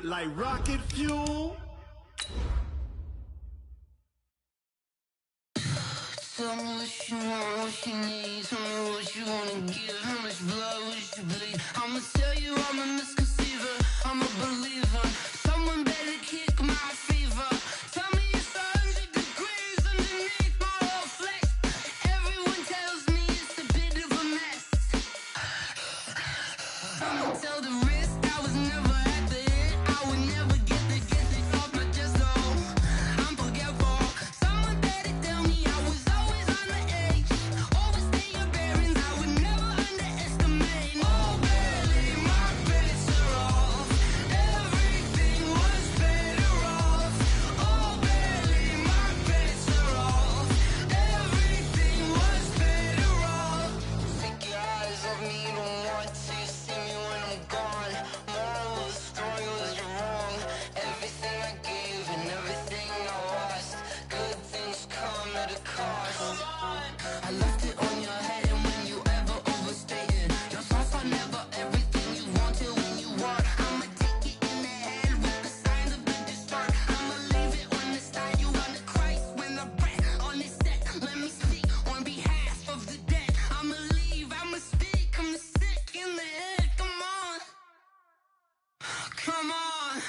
like rocket fuel. Tell me what you want, what you need. Tell me what you wanna give. How much blood would you bleed? I'ma tell you I'm a misconceiver. I'm a believer. Someone better kick my fever. Tell me it's 100 degrees underneath my whole flesh. Everyone tells me it's a bit of a mess. I'ma tell the risk I was never at the hit. I would never get the off my chest. Oh, I'm forgetful. Someone better tell me I was always on the edge. Overstay your bearings. I would never underestimate. Oh, barely my bets are off. Everything was better off. Oh, barely my bets are off. Everything was better off. Take your eyes off me, don't want to see me when I'm gone. Moral of the story was you're wrong. Everything I gave and everything I lost. Good things come at a cost. I left it on your head, and when you ever overstated, your thoughts are never everything you wanted when you want. I'ma take it in the head with the signs of the distort. I'ma leave it on the side. You on the Christ when the breath on this set. Let me speak on behalf of the dead. I'ma leave, I'ma speak. I'm the sick in the head. Come on, come on.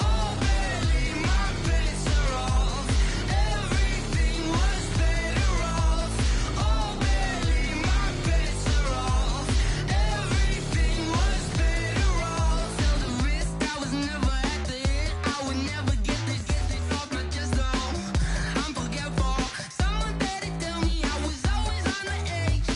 Oh, barely my bets are off. Everything was better off. Oh, barely my bets are off. Everything was better off. Tell the risk I was never at the hit. I would never get it off my chest. Oh, I'm forgetful. Someone better tell me I was always on the edge.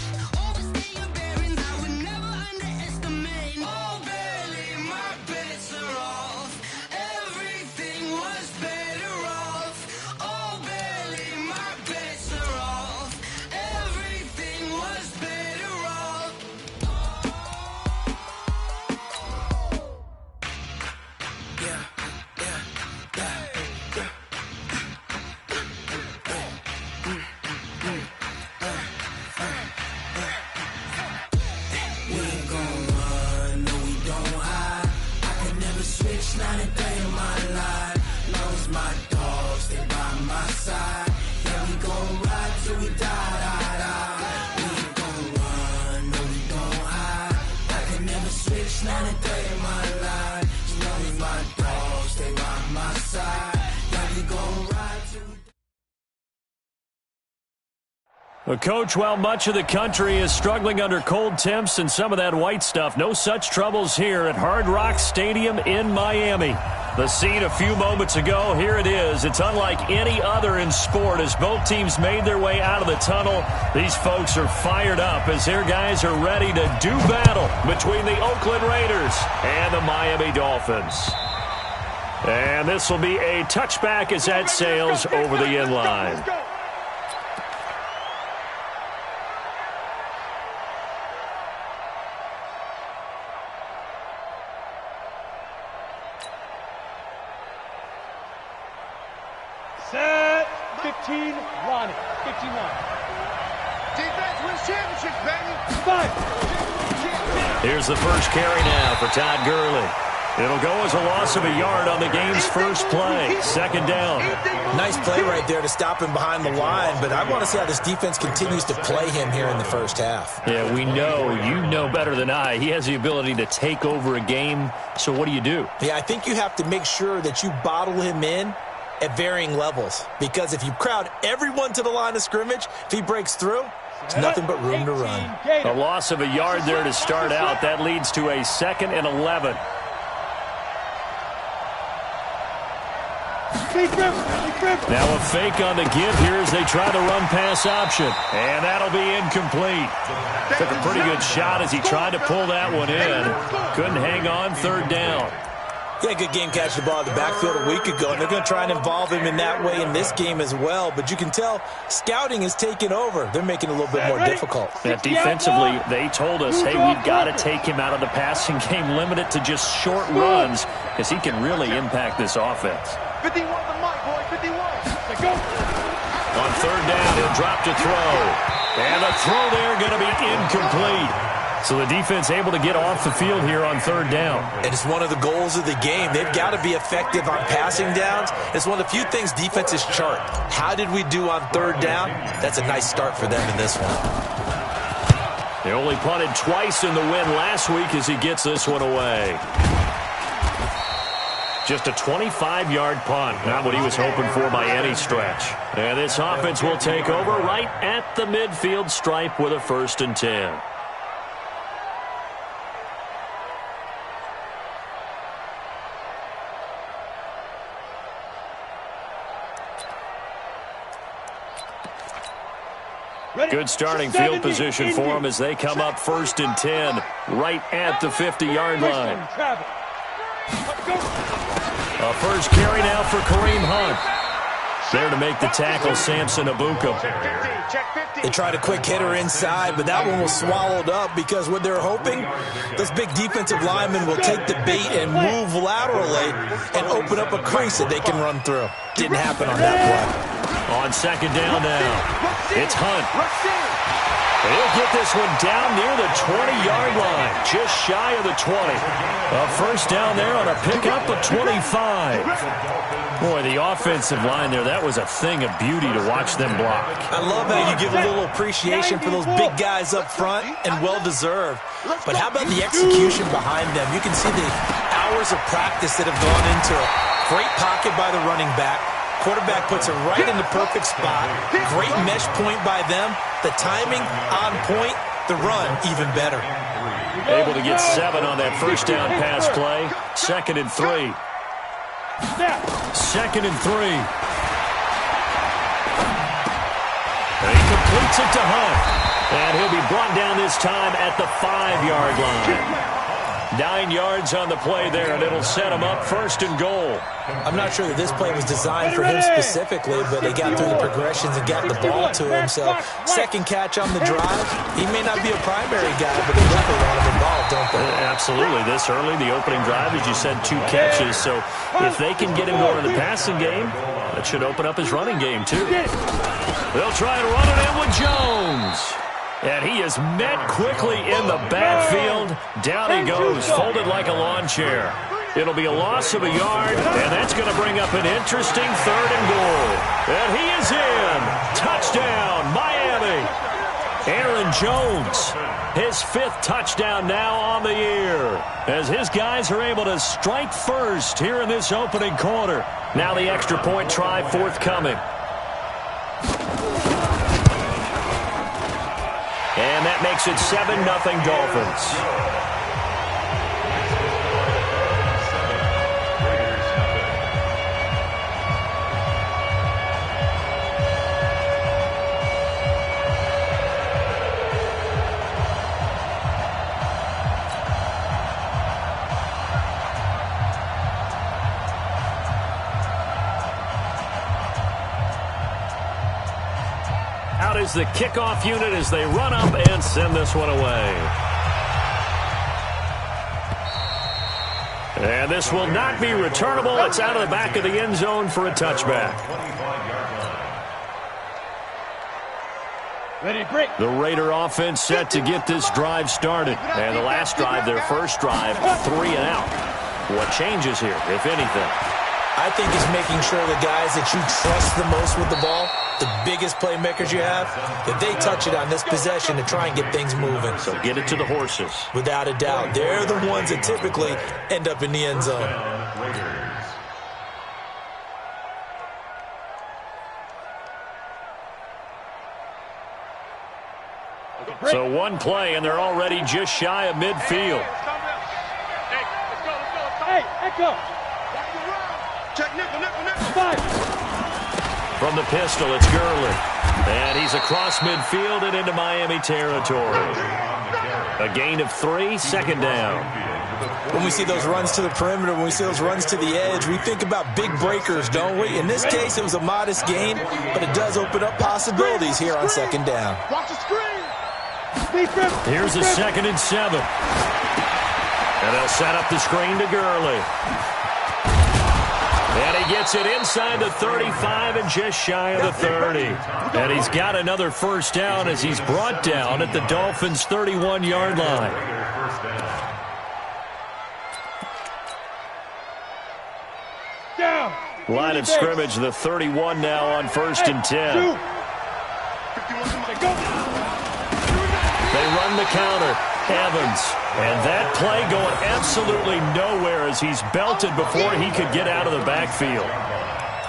Overstay your bearings. I would never underestimate. Oh, barely my bets are off. Everything was better off. Oh, barely my bets are off. Everything was better off. We ain't gon' run, no we don't hide. I can never switch, not a day in my life. Long as my dogs stay by my side. Yeah, we gon' ride till we die. We ain't gon' run, no we don't hide. I can never switch, not a day in my life. Long as my dogs stay by my side. Yeah, we gon' ride till we die. Well, Coach, while much of the country is struggling under cold temps and some of that white stuff, no such troubles here at Hard Rock Stadium in Miami. The scene a few moments ago, here it is. It's unlike any other in sport as both teams made their way out of the tunnel. These folks are fired up as their guys are ready to do battle between the Oakland Raiders and the Miami Dolphins. And this will be a touchback as that sails over the end line. Set 15, Ronnie. 15 line. Defense wins championships, baby. 5. Here's the first carry now for Todd Gurley. It'll go as a loss of a yard on the game's first play. Second down. Nice play right there to stop him behind the line, but I want to see how this defense continues to play him here in the first half. Yeah, we know, you know better than I, he has the ability to take over a game. So what do you do? Yeah, I think you have to make sure that you bottle him in at varying levels, because if you crowd everyone to the line of scrimmage, if he breaks through, it's nothing but room to run. A loss of a yard there to start out. That leads to a 2nd and 11. Now a fake on the give here as they try the run-pass option. And that'll be incomplete. Took a pretty good shot as he tried to pull that one in. Couldn't hang on, third down. Yeah, good game catching the ball in the backfield a week ago, and they're going to try and involve him in that way in this game as well. But you can tell scouting is taking over. They're making it a little bit more difficult. Yeah, defensively, they told us, hey, we've got to take him out of the passing game, limit it to just short runs, because he can really impact this offense. 51 the mic, boy, 51. Let's go. On third down, he'll drop to throw. And the throw there going to be incomplete. So the defense able to get off the field here on third down. And it's one of the goals of the game. They've got to be effective on passing downs. It's one of the few things defenses chart. How did we do on third down? That's a nice start for them in this one. They only punted twice in the win last week as he gets this one away. Just a 25-yard punt. Not what he was hoping for by any stretch. And this offense will take over right at the midfield stripe with a 1st and 10. Good starting field position for them as they come up 1st and 10 right at the 50-yard line. A first carry now for Kareem Hunt. There to make the tackle, Samson Abuka. They tried a quick hitter inside, but that one was swallowed up because what they're hoping, those big defensive linemen will take the bait and move laterally and open up a crease that they can run through. Didn't happen on that play. On 2nd down now, it's Hunt. He'll get this one down near the 20-yard line, just shy of the 20. A first down there on a pickup of 25. Boy, the offensive line there, that was a thing of beauty to watch them block. I love how you give a little appreciation for those big guys up front, and well-deserved. But how about the execution behind them? You can see the hours of practice that have gone into it. Great pocket by the running back. Quarterback puts it right in the perfect spot. Great mesh point by them. The timing on point. The run even better. Able to get 7 on that first down pass play. 2nd and 3. 2nd and 3. And he completes it to Hunt. And he'll be brought down this time at the 5-yard line. 9 yards on the play there, and it'll set him up 1st and goal. I'm not sure that this play was designed for him specifically, but they got through the progressions and got the ball to him. So, second catch on the drive. He may not be a primary guy, but they definitely want him involved, don't they? Absolutely. This early, the opening drive, as you said, 2 catches. So, if they can get him going in the passing game, that should open up his running game, too. They'll try to run it in with Jones. And he is met quickly in the backfield. Down he goes, folded like a lawn chair. It'll be a loss of a yard, and that's going to bring up an interesting 3rd and goal. And he is in. Touchdown, Miami. Aaron Jones, his 5th touchdown now on the year, as his guys are able to strike first here in this opening quarter. Now the extra point try forthcoming. And that makes it 7-0 Dolphins. Out is the kickoff unit as they run up and send this one away. And this will not be returnable. It's out of the back of the end zone for a touchback. Ready, break. The Raider offense set to get this drive started. And the last drive, their first drive, 3 and out. What changes here, if anything? I think it's making sure the guys that you trust the most with the ball, the biggest playmakers you have, that they touch it on this possession to try and get things moving. So get it to the horses. Without a doubt. They're the ones that typically end up in the end zone. So one play, and they're already just shy of midfield. Hey, Echo. Check nickel. From the pistol, it's Gurley. And he's across midfield and into Miami territory. A gain of 3, 2nd down. When we see those runs to the perimeter, when we see those runs to the edge, we think about big breakers, don't we? In this case, it was a modest gain, but it does open up possibilities here on 2nd down. Watch the screen. Here's a 2nd and 7. And they'll set up the screen to Gurley. And he gets it inside the 35 and just shy of the 30. And he's got another first down as he's brought down at the Dolphins' 31-yard line. Down. Line of scrimmage, the 31 now on 1st and 10. They run the counter. Evans. And that play going absolutely nowhere as he's belted before he could get out of the backfield.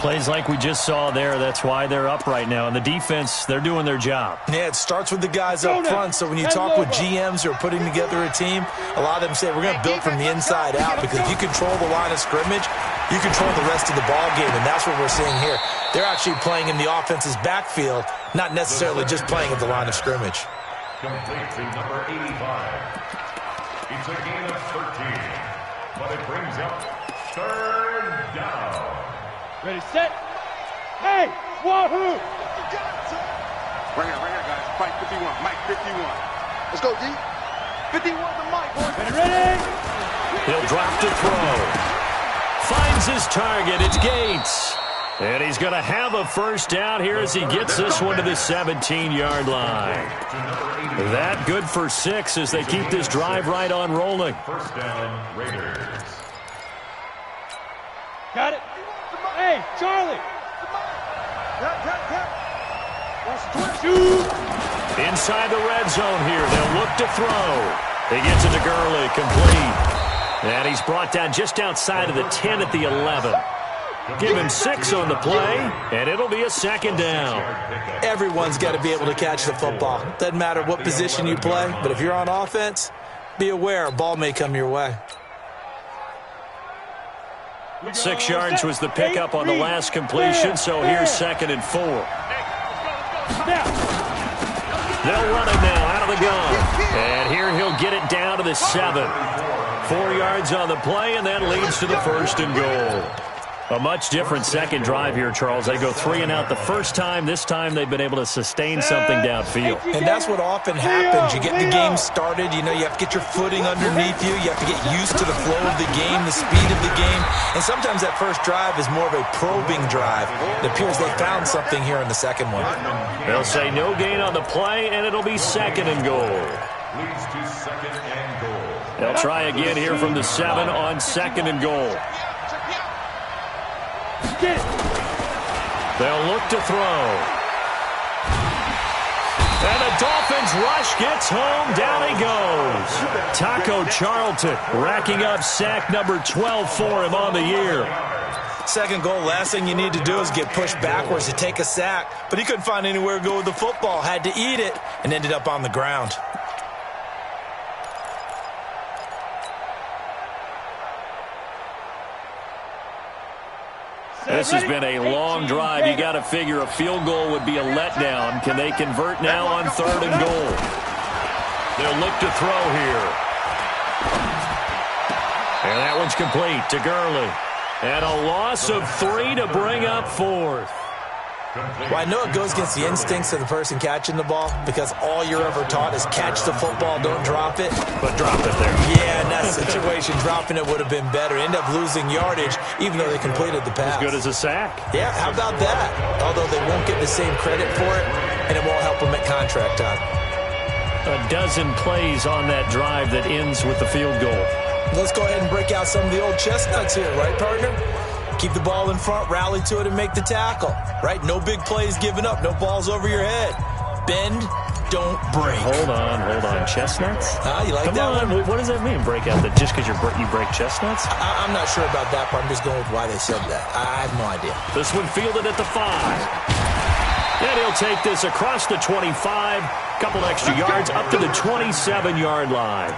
Plays like we just saw there, that's why they're up right now. And the defense, they're doing their job. Yeah, it starts with the guys up front. So when you talk with GMs who are putting together a team, a lot of them say we're going to build from the inside out, because if you control the line of scrimmage, you control the rest of the ball game, and that's what we're seeing here. They're actually playing in the offense's backfield, not necessarily just playing at the line of scrimmage. Complete to number 85. It's a gain of 13, but it brings up 3rd down. Ready, set. Hey, wahoo! Right here, guys. Mike 51. Mike 51. Let's go, D. 51 to Mike, boys. Ready? He'll drop to throw. Finds his target. It's Gates. And he's going to have a first down here as he gets this one to the 17-yard line. That good for 6 as they keep this drive right on rolling. First down, Raiders. Got it. Hey, Charlie. Shoot. Inside the red zone here. They'll look to throw. He gets it to Gurley, complete. And he's brought down just outside of the 10 at the 11. Give him 6 on the play, and it'll be a 2nd down. Everyone's got to be able to catch the football. Doesn't matter what position you play, but if you're on offense, be aware a ball may come your way. 6 yards was the pickup on the last completion, so here's 2nd and 4. They'll run it now out of the gun. And here he'll get it down to the 7. 4 yards on the play, and that leads to the 1st and goal. A much different second drive here, Charles. They go 3 and out the first time. This time they've been able to sustain something downfield. And that's what often happens. You get the game started. You know, you have to get your footing underneath you. You have to get used to the flow of the game, the speed of the game. And sometimes that first drive is more of a probing drive. It appears they found something here in the second one. They'll say no gain on the play, and it'll be 2nd and goal. Leads to 2nd and goal. They'll try again here from the 7 on 2nd and goal. They'll look to throw. And the Dolphins rush gets home. Down he goes. Taco Charlton racking up sack number 12 for him on the year. Second goal, last thing you need to do is get pushed backwards to take a sack. But he couldn't find anywhere to go with the football. Had to eat it and ended up on the ground. This has been a long drive. You got to figure a field goal would be a letdown. Can they convert now on 3rd and goal? They'll look to throw here. And that one's complete to Gurley. And a loss of 3 to bring up 4th. Well, I know it goes against the instincts of the person catching the ball, because all you're ever taught is catch the football, don't drop it. But drop it there. Yeah, in that situation, dropping it would have been better. End up losing yardage, even though they completed the pass. As good as a sack. Yeah, how about that? Although they won't get the same credit for it, and it won't help them at contract time. A dozen plays on that drive that ends with the field goal. Let's go ahead and break out some of the old chestnuts here, right, partner? Keep the ball in front, rally to it, and make the tackle. Right? No big plays given up. No balls over your head. Bend, don't break. Hold on. Chestnuts? You like Come that on. one? What does that mean, break out? That just because you break chestnuts? I'm not sure about that part. I'm just going with why they said that. I have no idea. This one fielded at the 5. And he'll take this across the 25. Couple extra yards up to the 27-yard line.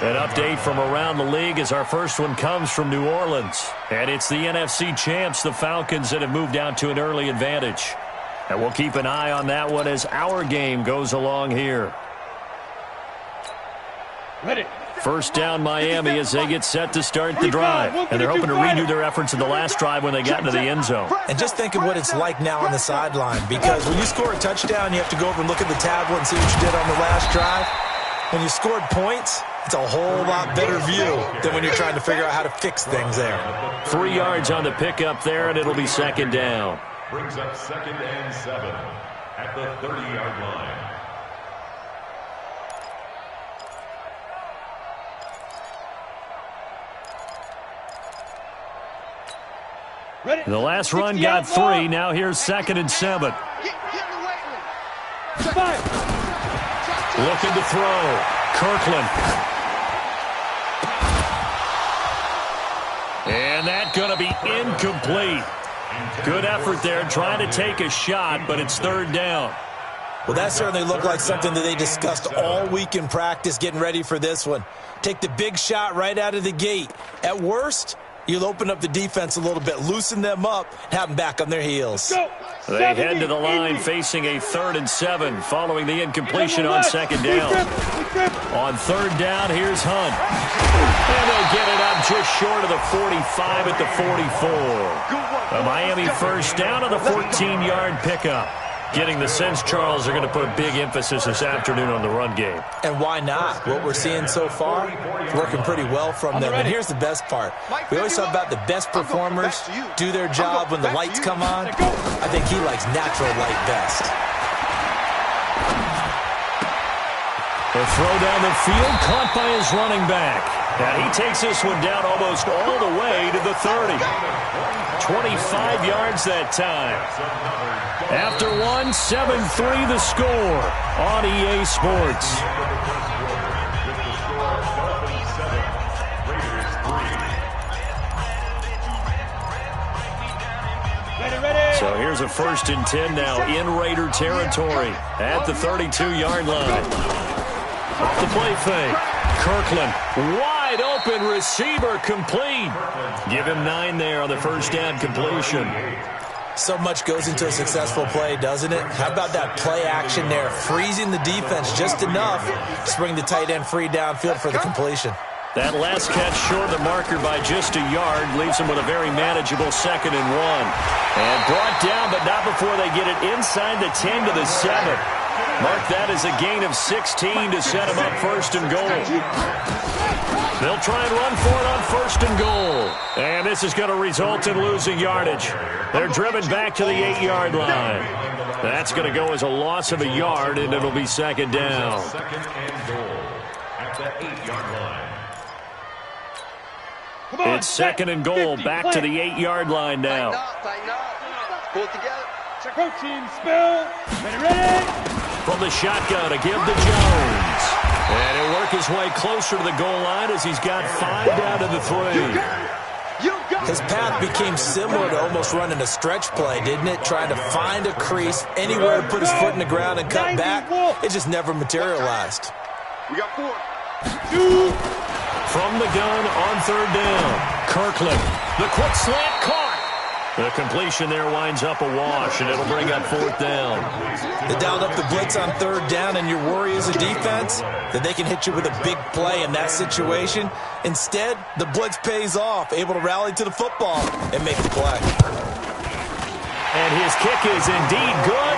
An update from around the league as our first one comes from New Orleans. And it's the NFC champs, the Falcons, that have moved out to an early advantage. And we'll keep an eye on that one as our game goes along here. Ready. First down Miami as they get set to start the drive. And they're hoping to redo their efforts in the last drive when they got into the end zone. And just think of what it's like now on the sideline, because when you score a touchdown, you have to go over and look at the tablet and see what you did on the last drive. When you scored points, It's a whole lot better view than when you're trying to figure out how to fix things there. 3 yards on the pickup there, and it'll be second down. Brings up 2nd and 7 at the 30-yard line. Ready? The last run got 3. Now here's 2nd and 7. Looking to throw. Kirkland. And that's going to be incomplete. Good effort there trying to take a shot, but it's 3rd down. Well, that certainly looked like something that they discussed all week in practice getting ready for this one. Take the big shot right out of the gate. At worst, you'll open up the defense a little bit, loosen them up, and have them back on their heels. They head to the line facing a 3rd and 7 following the incompletion on 2nd down. On 3rd down, here's Hunt. And they'll get it up just short of the 45 at the 44. A Miami first down on the 14-yard pickup. Getting the sense, Charles, are going to put a big emphasis this afternoon on the run game. And why not? What we're seeing so far is working pretty well from them. And here's the best part. We always talk about the best performers do their job when the lights come on. I think he likes natural light best. The throw down the field, caught by his running back. And he takes this one down almost all the way to the 30. 25 yards that time. After 7-3 the score on EA Sports. So here's a 1st and 10 now in Raider territory at the 32-yard line. Off the play fake. Kirkland, wide open receiver, complete. Give him 9 there on the first down completion. So much goes into a successful play, doesn't it? How about that play action there, freezing the defense just enough to bring the tight end free downfield for the completion. That last catch short of the marker by just a yard leaves him with a very manageable 2nd and 1. And brought down, but not before they get it inside the 10 to the 7. Mark that as a gain of 16 to set him up 1st and goal. They'll try and run for it on 1st and goal. And this is going to result in losing yardage. They're driven back to the 8-yard line. That's going to go as a loss of a yard, and it'll be 2nd down. 2nd and goal at the 8-yard line. It's 2nd and goal, back to the 8-yard line now. Pull it together. Go team, spill. Ready. From the shotgun to give to Jones. And he'll work his way closer to the goal line as he's got 5 down to the 3. His path became similar to almost running a stretch play, didn't it? Trying to find a crease, anywhere to put his foot in the ground and cut back. It just never materialized. We got 4. From the gun on 3rd down. Kirkland, the quick slant caught. The completion there winds up a wash, and it'll bring up 4th down. They dialed up the blitz on 3rd down, and your worry as a defense that they can hit you with a big play in that situation. Instead, the blitz pays off, able to rally to the football and make the play. And his kick is indeed good,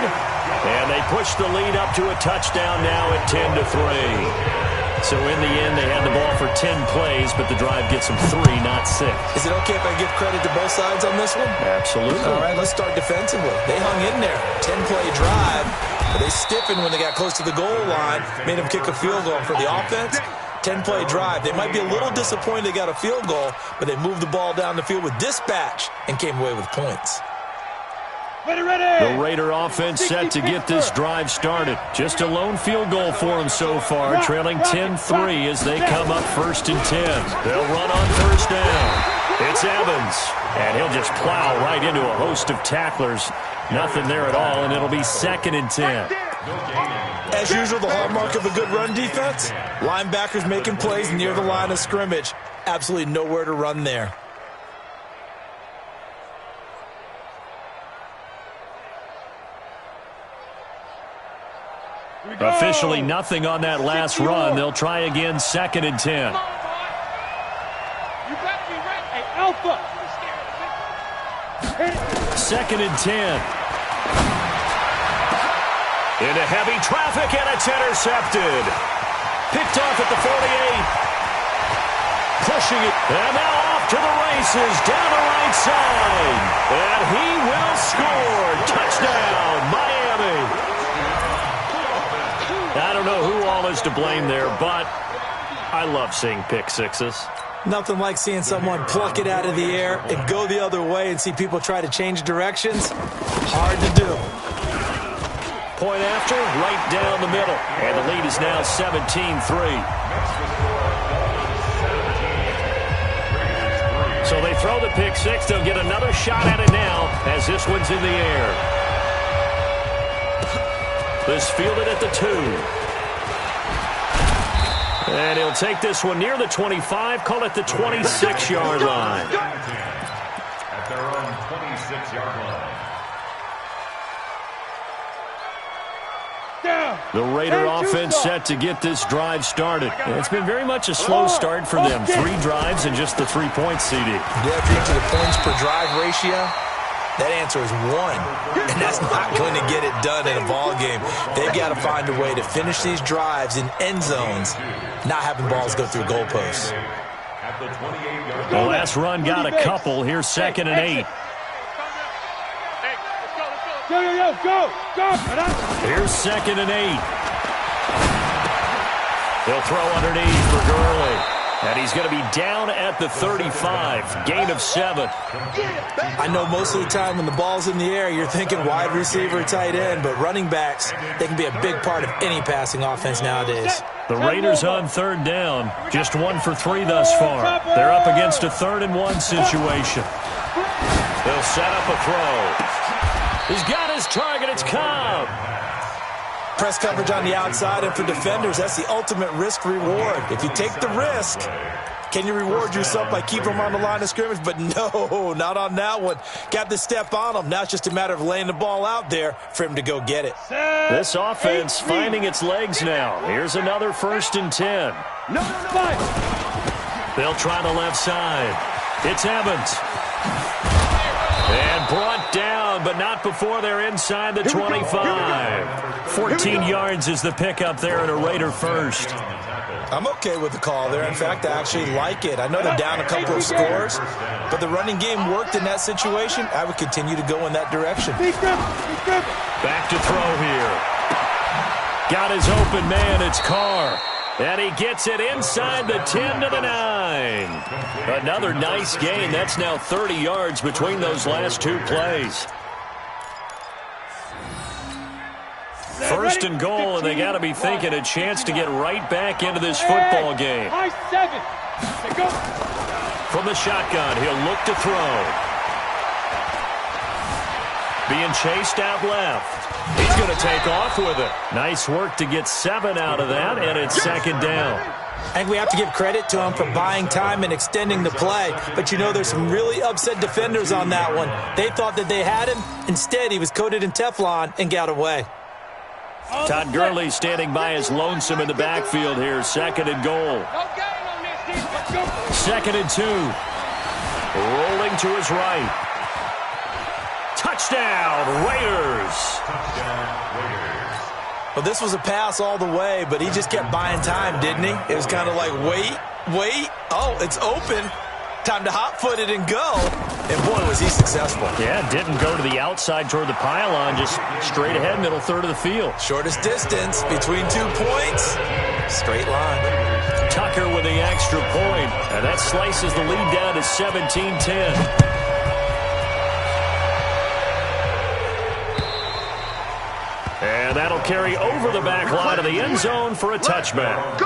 and they push the lead up to a touchdown now at 10-3. So in the end, they had the ball for 10 plays, but the drive gets them 3, not 6. Is it okay if I give credit to both sides on this one? Absolutely. All right, let's start defensively. They hung in there. 10-play drive, but they stiffened when they got close to the goal line, made them kick a field goal. For the offense, 10-play drive. They might be a little disappointed they got a field goal, but they moved the ball down the field with dispatch and came away with points. The Raider offense set to get this drive started. Just a lone field goal for them so far, trailing 10-3 as they come up 1st and 10. They'll run on 1st down. It's Evans, and he'll just plow right into a host of tacklers. Nothing there at all, and it'll be 2nd and 10. As usual, the hallmark of a good run defense, linebackers making plays near the line of scrimmage. Absolutely nowhere to run there. Officially nothing on that last run. They'll try again, 2nd and 10. You got to be ready. Hey, Alpha. 2nd and 10. Into heavy traffic, and it's intercepted. Picked off at the 48. Pushing it. And now off to the races. Down the right side. And he will score. Touchdown, Miami. I don't know who all is to blame there, but I love seeing pick sixes. Nothing like seeing someone pluck it out of the air and go the other way and see people try to change directions. Hard to do. Point after, right down the middle. And the lead is now 17-3. So they throw the pick six. They'll get another shot at it now as this one's in the air. This fielded at the 2. And he'll take this one near the 25, call it the 26-yard line. At their own 26-yard line. The Raider offense set to get this drive started. And it's been very much a slow start for them. 3 drives and just the 3 points, CD. Yeah, to the points per drive ratio, that answer is 1. And that's not going to get it done in a ball game. They've got to find a way to finish these drives in end zones, not having balls go through goalposts. The last run got a couple. Here's 2nd and 8. Go. Here's 2nd and 8. They'll throw underneath for Gurley. And he's going to be down at the 35. Gain of 7. I know most of the time when the ball's in the air, you're thinking wide receiver, tight end, but running backs, they can be a big part of any passing offense nowadays. The Raiders on 3rd down. Just 1 for 3 thus far. They're up against a 3rd and 1 situation. They'll set up a throw. He's got his target. It's Cobb. Press coverage on the outside, and for defenders, that's the ultimate risk-reward. If you take the risk, can you reward yourself by keeping them on the line of scrimmage? But no, not on that one. Got to step on them. Now it's just a matter of laying the ball out there for him to go get it. This offense finding its legs now. Here's another 1st and 10. They'll try the left side. It's Evans. And brought down, but not before they're inside the 25. 14 yards is the pickup there and a Raider first. I'm okay with the call there. In fact, I actually like it. I know they're down a couple of scores, but the running game worked in that situation. I would continue to go in that direction. Back to throw here. Got his open man. It's Carr. And he gets it inside the 10 to the 9. Another nice gain. That's now 30 yards between those last 2 plays. 1st and goal, and they got to be thinking a chance to get right back into this football game. From the shotgun, he'll look to throw. Being chased out left. He's going to take off with it. Nice work to get 7 out of that, and it's 2nd down. I think we have to give credit to him for buying time and extending the play. But, you know, there's some really upset defenders on that one. They thought that they had him. Instead, he was coated in Teflon and got away. Todd Gurley standing by as lonesome in the backfield here. 2nd and goal. 2nd and 2. Rolling to his right. Touchdown, Raiders. Well, this was a pass all the way, but he just kept buying time, didn't he? It was kind of like, wait. Oh, it's open. Time to hot-foot it and go. And, boy, was he successful. Yeah, didn't go to the outside toward the pylon, just straight ahead, middle third of the field. Shortest distance between 2 points. Straight line. Tucker with the extra point. And that slices the lead down to 17-10. And that'll carry over the back line of the end zone for a touchback.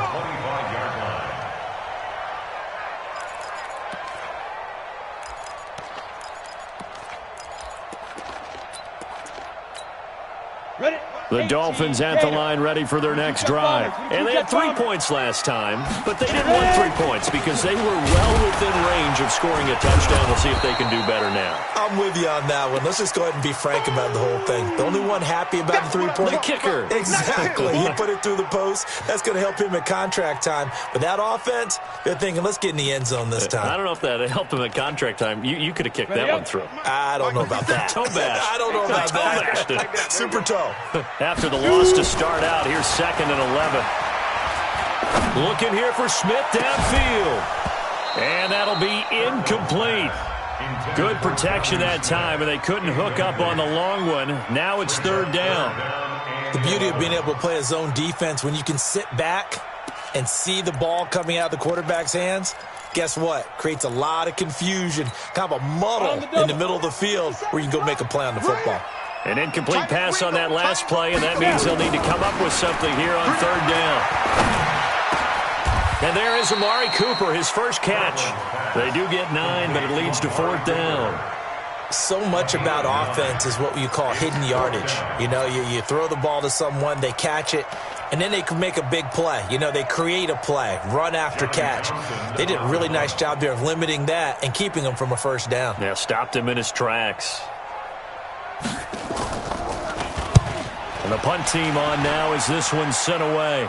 The Dolphins at the line ready for their next drive. And they had 3 points last time, but they didn't want 3 points because they were well within range of scoring a touchdown. We'll see if they can do better now. I'm with you on that one. Let's just go ahead and be frank about the whole thing. The only one happy about the 3-point. The kicker. Exactly. He put it through the post. That's going to help him at contract time. But that offense, they're thinking, let's get in the end zone this time. I don't know if that helped him at contract time. You could have kicked that one through. I don't know about that. Toe bash. I don't know about that. Super toe. After the loss to start out, here's 2nd and 11. Looking here for Smith downfield. And that'll be incomplete. Good protection that time, and they couldn't hook up on the long one. Now it's third down. The beauty of being able to play a zone defense when you can sit back and see the ball coming out of the quarterback's hands, guess what? Creates a lot of confusion, kind of a muddle in the middle of the field where you can go make a play on the football. An incomplete pass on that last play, and that means they'll need to come up with something here on third down. And there is Amari Cooper, his first catch. They do get 9, but it leads to fourth down. So much about offense is what you call hidden yardage. You know, you throw the ball to someone, they catch it, and then they can make a big play. You know, they create a play, run after catch. They did a really nice job there of limiting that and keeping him from a first down. Yeah, stopped him in his tracks. And the punt team on now as this one's sent away.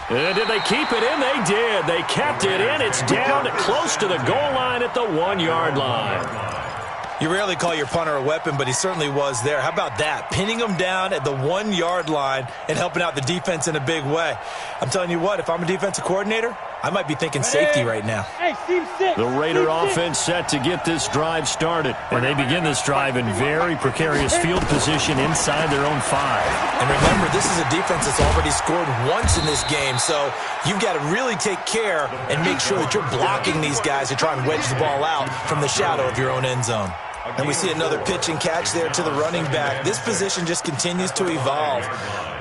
And did they keep it in? They did. They kept it in. It's down close to the goal line at the 1-yard line. You rarely call your punter a weapon, but he certainly was there. How about that? Pinning him down at the 1-yard line and helping out the defense in a big way. I'm telling you what, if I'm a defensive coordinator, I might be thinking safety right now. Hey, Steve, sit. The Raider offense set to get this drive started. And they begin this drive in very precarious field position inside their own 5. And remember, this is a defense that's already scored once in this game, so you've got to really take care and make sure that you're blocking these guys to try and wedge the ball out from the shadow of your own end zone. And we see another pitch and catch there to the running back. This position just continues to evolve.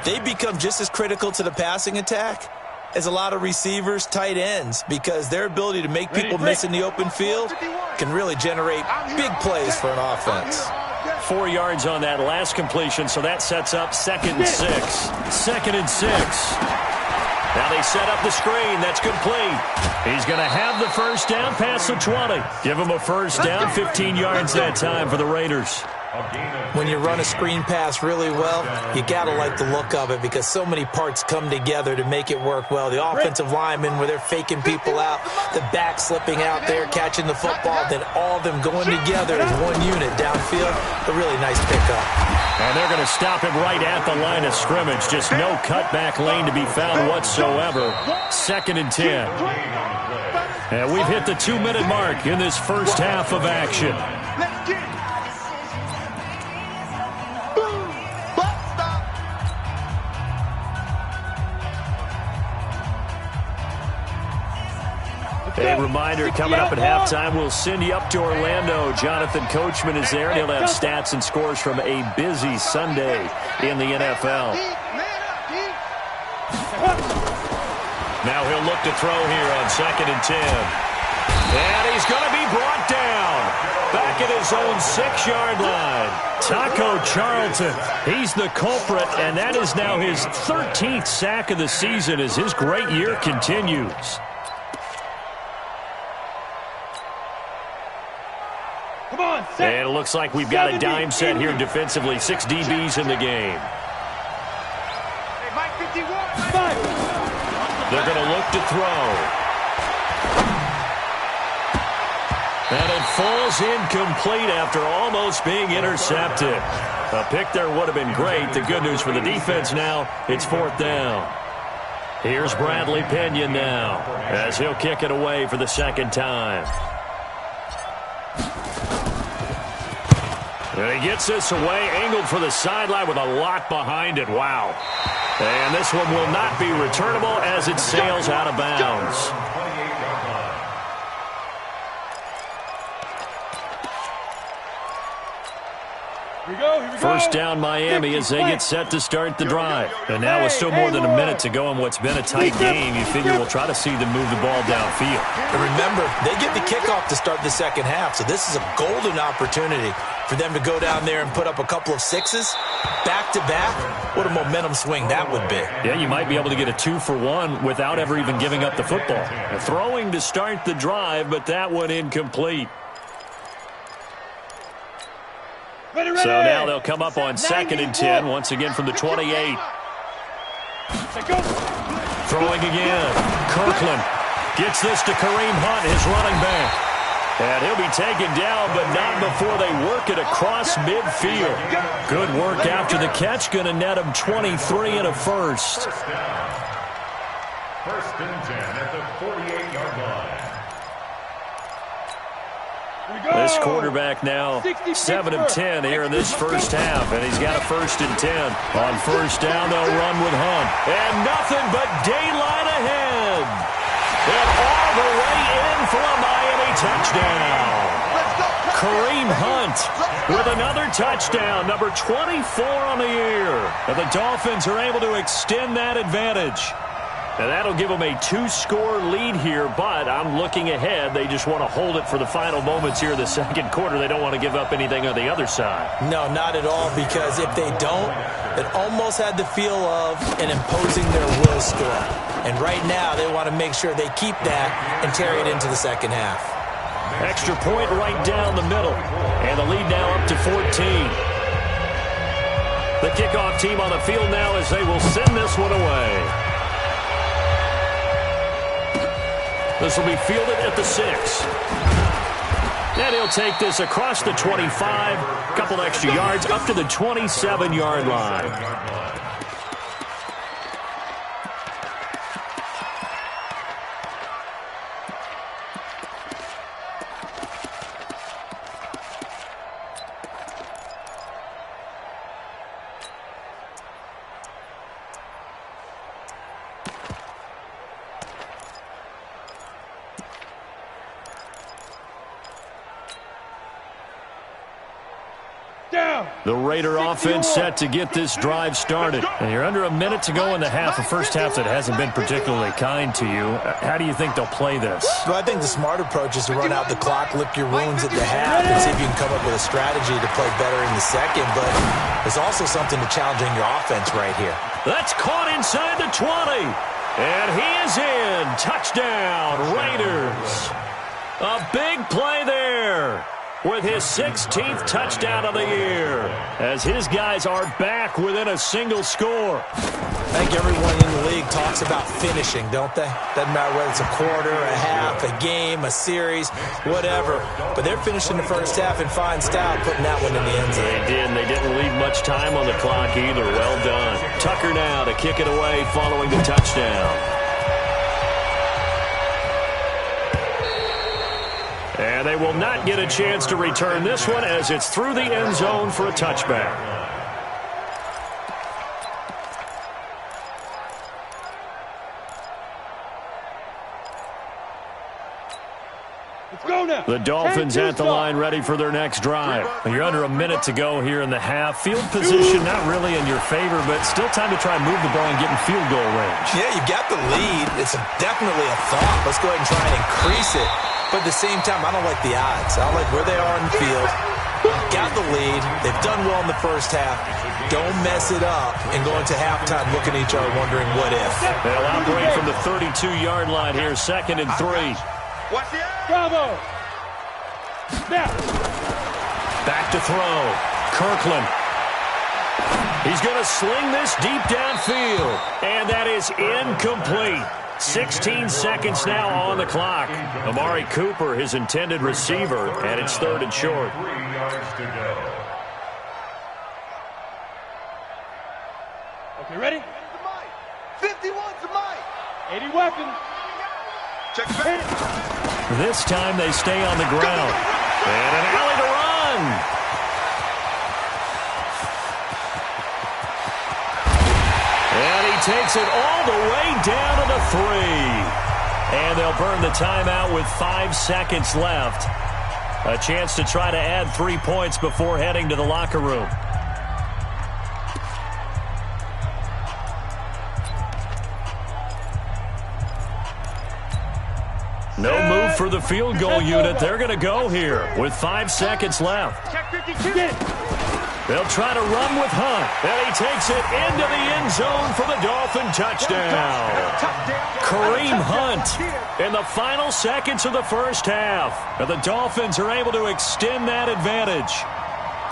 They become just as critical to the passing attack as a lot of receivers, tight ends, because their ability to make people miss in the open field can really generate big plays for an offense. 4 yards on that last completion, so that sets up 2nd and 6. 2nd and 6. Now they set up the screen. That's complete. He's going to have the first down past the 20. Give him a first down, 15 yards that time for the Raiders. When you run a screen pass really well, you got to like the look of it because so many parts come together to make it work well. The offensive linemen where they're faking people out, the back slipping out there, catching the football, then all of them going together as one unit downfield. A really nice pickup. And they're going to stop him right at the line of scrimmage. Just no cutback lane to be found whatsoever. 2nd and 10. And we've hit the 2-minute mark in this first half of action. A reminder, coming up at halftime, we'll send you up to Orlando. Jonathan Coachman is there, and he'll have stats and scores from a busy Sunday in the NFL. Now he'll look to throw here on 2nd and 10. And he's going to be brought down back at his own 6-yard line. Taco Charlton, he's the culprit, and that is now his 13th sack of the season as his great year continues. And it looks like we've got a dime set here defensively. 6 DBs in the game. They're going to look to throw. And it falls incomplete after almost being intercepted. A pick there would have been great. The good news for the defense now, it's 4th down. Here's Bradley Pinion now as he'll kick it away for the 2nd time. And he gets this away, angled for the sideline with a lot behind it. Wow. And this one will not be returnable as it sails out of bounds. Here we go. First down Miami as they get set to start the drive. And now with still more than a minute to go in what's been a tight game, you figure we'll try to see them move the ball downfield. And remember, they get the kickoff to start the second half, so this is a golden opportunity for them to go down there and put up a couple of 6s back-to-back. What a momentum swing that would be. Yeah, you might be able to get a 2-for-1 without ever even giving up the football. Throwing to start the drive, but that one incomplete. So now they'll come up on 2nd and 10, once again from the 28. Throwing again. Kirkland gets this to Kareem Hunt, his running back. And he'll be taken down, but not before they work it across midfield. Good work after the catch. Going to net him 23 and a first. First down. First and 10 at the 48-yard line. This quarterback now 7 of 10 here in this first half, and he's got a 1st and 10. On first down, they'll run with Hunt. And nothing but daylight ahead. And all the way in for a Miami touchdown. Kareem Hunt with another touchdown, number 24 on the year. And the Dolphins are able to extend that advantage. And that'll give them a 2-score lead here, but I'm looking ahead. They just want to hold it for the final moments here in the second quarter. They don't want to give up anything on the other side. No, not at all, because if they don't, it almost had the feel of an imposing their will score. And right now, they want to make sure they keep that and carry it into the second half. Extra point right down the middle. And the lead now up to 14. The kickoff team on the field now as they will send this one away. This will be fielded at the 6. And he'll take this across the 25. A couple extra yards up to the 27-yard line. The Raider offense set to get this drive started. And you're under a minute to go in the half, a first half that hasn't been particularly kind to you. How do you think they'll play this? Well, I think the smart approach is to run out the clock, lick your wounds at the half, and see if you can come up with a strategy to play better in the second. But there's also something to challenging your offense right here. That's caught inside the 20. And he is in. Touchdown, Raiders. A big play there, with his 16th touchdown of the year, as his guys are back within a single score. I think everyone in the league talks about finishing, don't they? Doesn't matter whether it's a quarter, a half, a game, a series, whatever. But they're finishing the first half in fine style, putting that one in the end zone. They did, and they didn't leave much time on the clock either. Well done. Tucker now to kick it away following the touchdown. And they will not get a chance to return this one as it's through the end zone for a touchback. Let's go now. The Dolphins at the line ready for their next drive. You're under a minute to go here in the half. Field position not really in your favor, but still time to try and move the ball and get in field goal range. Yeah, you got the lead. It's definitely a thought. Let's go ahead and try and increase it. But at the same time, I don't like the odds. I don't like where they are in the field. Got the lead. They've done well in the first half. Don't mess it up and go into halftime looking at each other wondering what if. They'll operate from the 32-yard line here, 2nd and 3. Watch the eye. Bravo. Snap. Back to throw. Kirkland. He's going to sling this deep downfield. And that is incomplete. 16 seconds now on the clock. Amari Cooper, his intended receiver, and it's 3rd and short. 3 yards to go. Okay, ready? 51's the mic. 80 weapons. Check it back. This time they stay on the ground. And an alley to run. And he takes it all the way down to the 3. And they'll burn the timeout with 5 seconds left. A chance to try to add 3 points before heading to the locker room. No move for the field goal unit. They're going to go here with 5 seconds left. Check 52. Get it. They'll try to run with Hunt. And he takes it into the end zone for the Dolphin touchdown. Kareem Hunt in the final seconds of the first half. And the Dolphins are able to extend that advantage.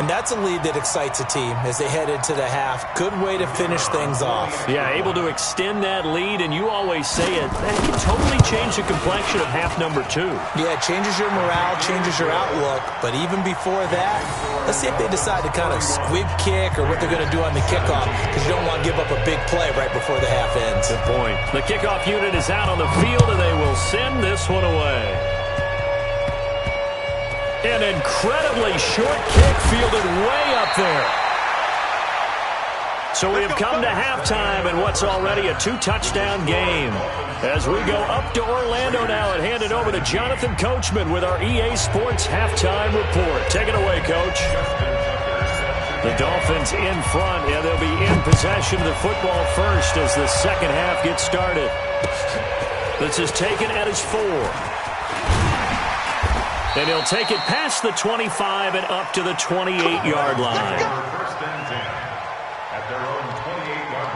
And that's a lead that excites a team as they head into the half. Good way to finish things off. Yeah, able to extend that lead, and you always say it, that can totally change the complexion of half number 2. Yeah, it changes your morale, changes your outlook. But even before that, let's see if they decide to kind of squib kick or what they're going to do on the kickoff, because you don't want to give up a big play right before the half ends. Good point. The kickoff unit is out on the field, and they will send this one away. An incredibly short kick fielded way up there. So we have come to halftime in what's already a 2-touchdown game. As we go up to Orlando now and hand it over to Jonathan Coachman with our EA Sports Halftime Report. Take it away, Coach. The Dolphins in front, and they'll be in possession of the football first as the second half gets started. This is taken at his 4. And he'll take it past the 25 and up to the 28-yard line. First and 10 at their own 28-yard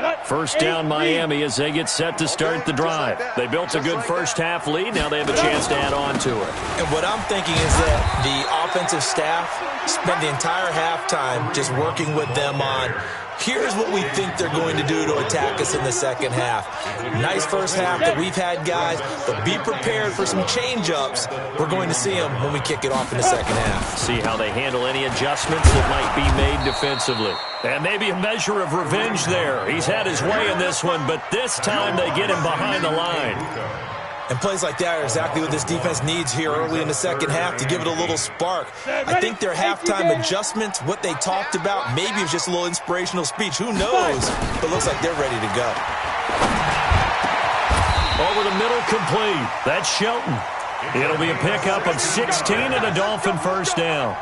line. First down Miami as they get set to start the drive. They built a good first-half lead. Now they have a chance to add on to it. And what I'm thinking is that the offensive staff spent the entire halftime just working with them on, here's what we think they're going to do to attack us in the second half. Nice first half that we've had, guys, but be prepared for some change-ups. We're going to see them when we kick it off in the second half. See how they handle any adjustments that might be made defensively. And maybe a measure of revenge there. He's had his way in this one, but this time they get him behind the line. And plays like that are exactly what this defense needs here early in the second half to give it a little spark. I think their halftime adjustments, what they talked about, maybe it was just a little inspirational speech. Who knows? But it looks like they're ready to go. Over the middle, complete. That's Shelton. It'll be a pickup of 16 and a Dolphin first down.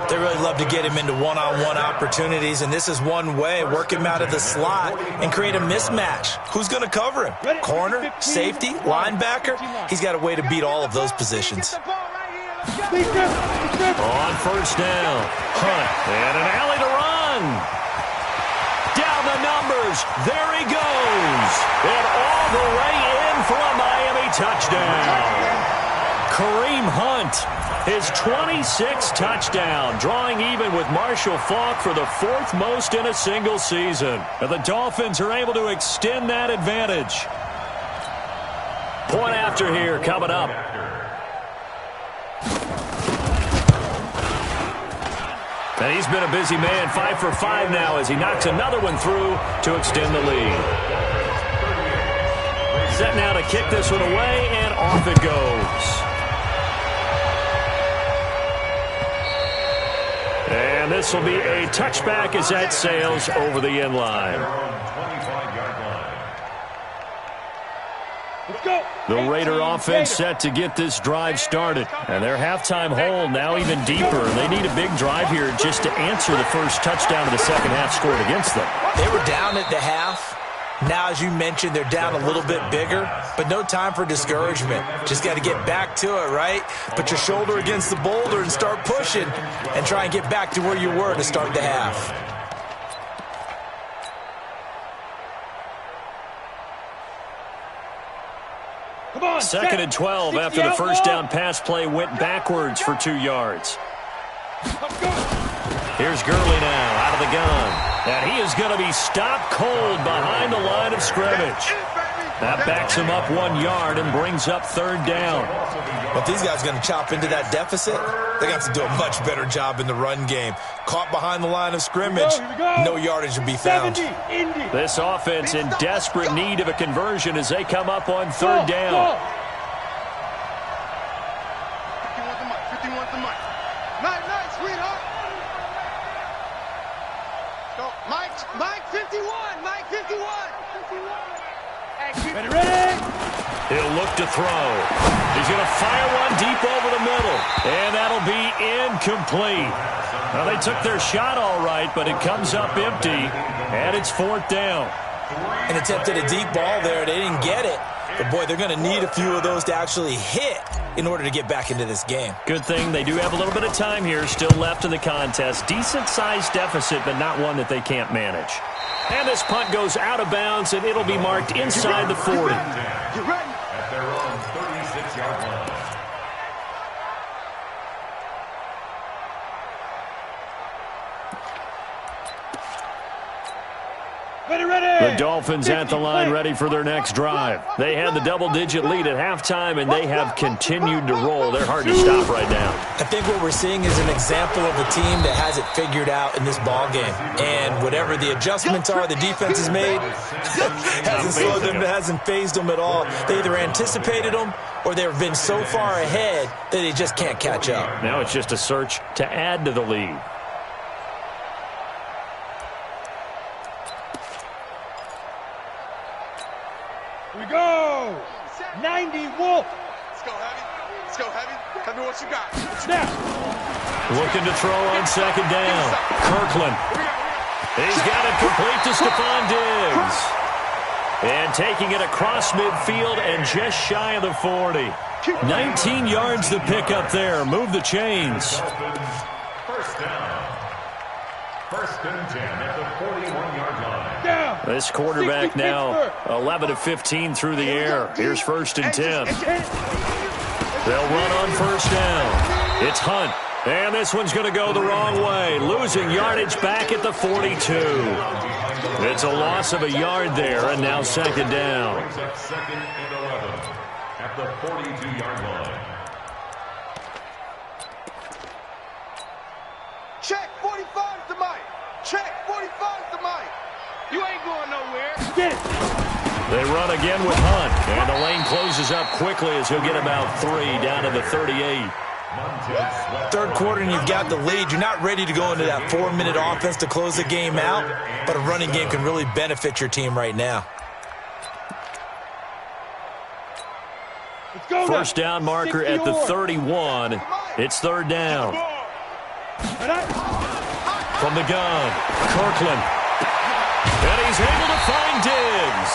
They really love to get him into one-on-one opportunities, and this is one way. Work him out of the slot and create a mismatch. Who's going to cover him? Corner, safety, linebacker? He's got a way to beat all of those positions. On first down, Hunt, and an alley to run. Down the numbers, there he goes. And all the way in for a Miami touchdown. Kareem Hunt, his 26th touchdown, drawing even with Marshall Faulk for the 4th most in a single season. And the Dolphins are able to extend that advantage. Point after here coming up. And he's been a busy man, 5 for 5 now as he knocks another one through to extend the lead. Set now to kick this one away, and off it goes. And this will be a touchback as that sails over the end line. The Raider offense set to get this drive started. And their halftime hole now even deeper. They need a big drive here just to answer the first touchdown of the second half scored against them. They were down at the half. Now, as you mentioned, they're down a little bit bigger, but no time for discouragement. Just got to get back to it, right? Put your shoulder against the boulder and start pushing and try and get back to where you were to start the half. Second and 12 after the first down pass play went backwards for 2 yards. Here's Gurley now out of the gun. And he is going to be stopped cold behind the line of scrimmage. That backs him up 1 yard and brings up third down. But these guys are going to chop into that deficit. They're going to have to do a much better job in the run game. Caught behind the line of scrimmage, no yardage to be found. This offense in desperate need of a conversion as they come up on third down. 51 to Mike. Nice, sweetheart. So, Mike 51. Mike 51. Ready? He'll look to throw. He's going to fire one deep over the middle. And that'll be incomplete. Well, they took their shot all right, but it comes up empty. And it's fourth down. And attempted a deep ball there. They didn't get it. But, boy, they're going to need a few of those to actually hit in order to get back into this game. Good thing they do have a little bit of time here still left in the contest. Decent-sized deficit, but not one that they can't manage. And this punt goes out of bounds, and it'll be marked inside the 40. You ready? At their own 36-yard line. The Dolphins at the line ready for their next drive. They had the double-digit lead at halftime, and they have continued to roll. They're hard to stop right now. I think what we're seeing is an example of a team that has it figured out in this ball game. And whatever the adjustments are the defense has made, hasn't slowed them, hasn't phased them at all. They either anticipated them or they've been so far ahead that they just can't catch up. Now it's just a search to add to the lead. We go! 90 Wolf! Let's go, Heavy. Let's go, Heavy. Tell me what you got. Snap! Looking to throw on second down. Kirkland. He's got it complete to Stephon Diggs. And taking it across midfield and just shy of the 40. 19 yards to pick up there. Move the chains. First down. First and 10 at the 41-yard line. Down! This quarterback now 11 of 15 through the air. Here's first and 10. They'll run on first down. It's Hunt. And this one's going to go the wrong way. Losing yardage back at the 42. It's a loss of a yard there, and now second down. Brings up second and 11 at the 42-yard line. Check 45's the mic. Check 45's the mic. You ain't going nowhere. Get it! They run again with Hunt. And the lane closes up quickly as he'll get about 3 down to the 38. Third quarter and you've got the lead. You're not ready to go into that 4-minute offense to close the game out, but a running game can really benefit your team right now. Let's go First now. down marker 60 at the or. 31. It's third down. From the gun, Kirkland. And he's able to find Diggs.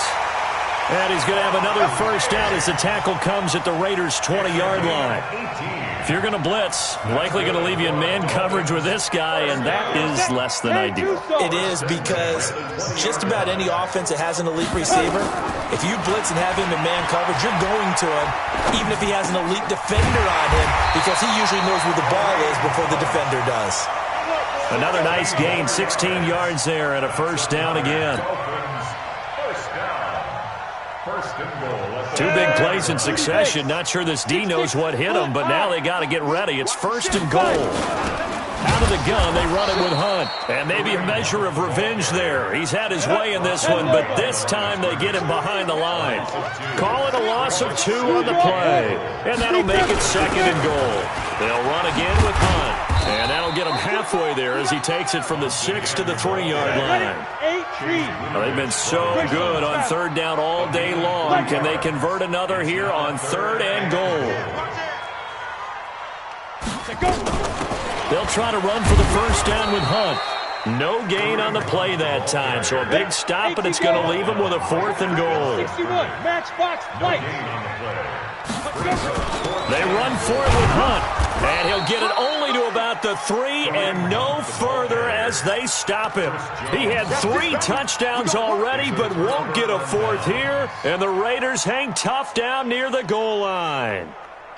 And he's going to have another first down as the tackle comes at the Raiders' 20-yard line. If you're going to blitz, likely going to leave you in man coverage with this guy, and that is less than ideal. It is because just about any offense that has an elite receiver, if you blitz and have him in man coverage, you're going to him, even if he has an elite defender on him, because he usually knows where the ball is before the defender does. Another nice gain, 16 yards there, and a first down again. Two big plays in succession. Not sure this D knows what hit him, but now they got to get ready. It's first and goal. Out of the gun, they run it with Hunt. And maybe a measure of revenge there. He's had his way in this one, but this time they get him behind the line. Call it a loss of 2 on the play. And that'll make it second and goal. They'll run again with Hunt. And that'll get him halfway there as he takes it from the 6 to the 3-yard line. Well, they've been so good on third down all day long. Can they convert another here on third and goal? They'll try to run for the first down with Hunt. No gain on the play that time, so a big stop, and it's going to leave them with a 4th and goal. 61, match box, fight. They run for it with Hunt, and he'll get it only to about the 3 and no further as they stop him. He had 3 touchdowns already, but won't get a 4th here, and the Raiders hang tough down near the goal line.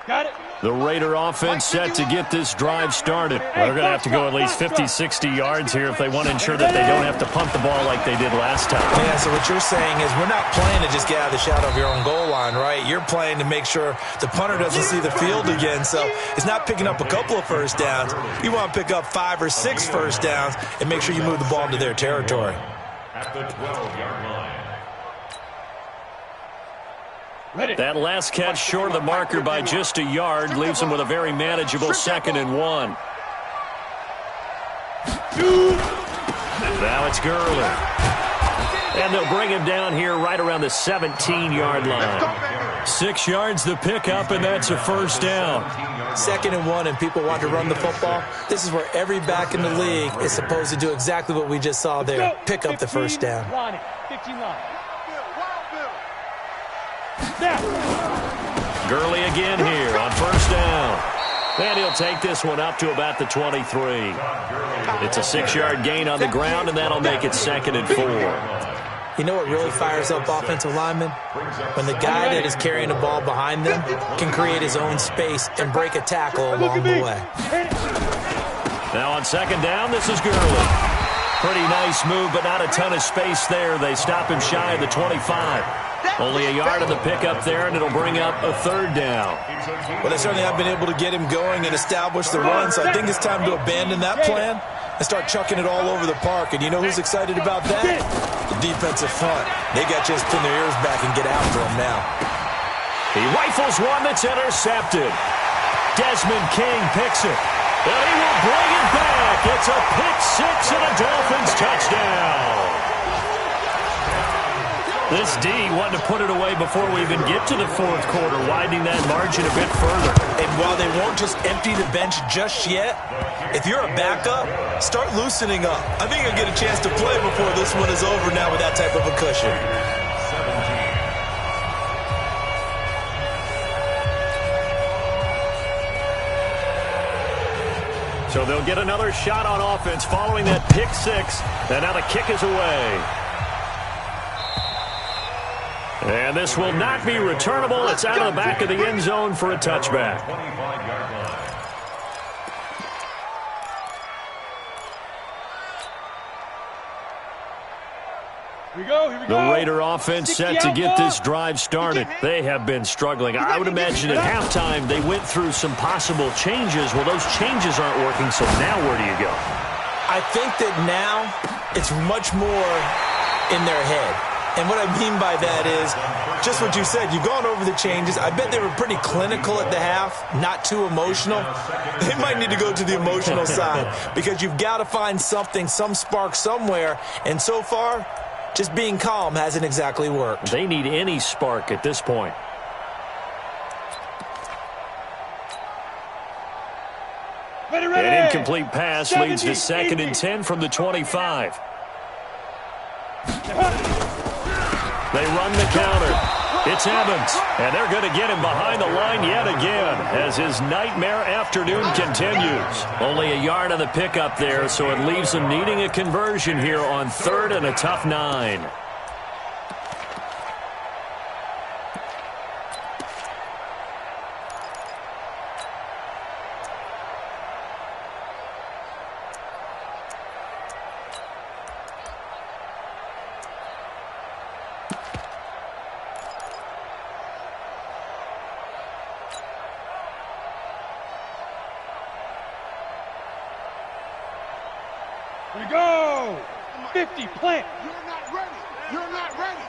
Got it. The Raider offense set to get this drive started. Well, they're going to have to go at least 50, 60 yards here if they want to ensure that they don't have to punt the ball like they did last time. Yeah, so what you're saying is we're not playing to just get out of the shadow of your own goal line, right? You're playing to make sure the punter doesn't see the field again. So it's not picking up a couple of first downs. You want to pick up 5 or 6 first downs and make sure you move the ball into their territory. At the 12-yard line. That last catch short of the marker by just a yard leaves them with a very manageable 2nd and 1. Now it's Gurley. And they'll bring him down here right around the 17-yard line. 6 yards the pickup, and that's a first down. 2nd and 1, and people want to run the football. This is where every back in the league is supposed to do exactly what we just saw there. Pick up the first down. 15 line. Gurley again here on first down. And he'll take this one up to about the 23. It's a 6-yard gain on the ground, and that'll make it 2nd and 4. You know what really fires up offensive linemen? When the guy that is carrying the ball behind them can create his own space and break a tackle along the way. Now on 2nd down, this is Gurley. Pretty nice move, but not a ton of space there. They stop him shy of the 25. Only a yard of the pickup there, and it'll bring up a 3rd down. Well, they certainly have been able to get him going and establish the run, so I think it's time to abandon that plan and start chucking it all over the park. And you know who's excited about that? The defensive front. They got just pin their ears back and get after him now. He rifles one that's intercepted. Desmond King picks it. And he will bring it back. It's a pick six and a Dolphins touchdown. This D wanted to put it away before we even get to the 4th quarter, widening that margin a bit further. And while they won't just empty the bench just yet, if you're a backup, start loosening up. I think you'll get a chance to play before this one is over now with that type of a cushion. So they'll get another shot on offense following that pick six. And now the kick is away. And this will not be returnable. It's out of the back of the end zone for a touchback. 25-yard line. Here we go, here we The go. Raider offense set to get this drive started. They have been struggling. I would imagine at halftime they went through some possible changes. Well, those changes aren't working, so now where do you go? I think that now it's much more in their head. And what I mean by that is just what you said. You've gone over the changes. I bet they were pretty clinical at the half, not too emotional. They might need to go to the emotional side because you've got to find something, some spark somewhere. And so far, just being calm hasn't exactly worked. They need any spark at this point. An incomplete pass leads to 2nd and 10 from the 25. They run the counter. It's Evans, and they're going to get him behind the line yet again as his nightmare afternoon continues. Only a yard on the pickup there, so it leaves him needing a conversion here on 3rd and a tough 9. Here we go. 50, plant. You're not ready. You're not ready.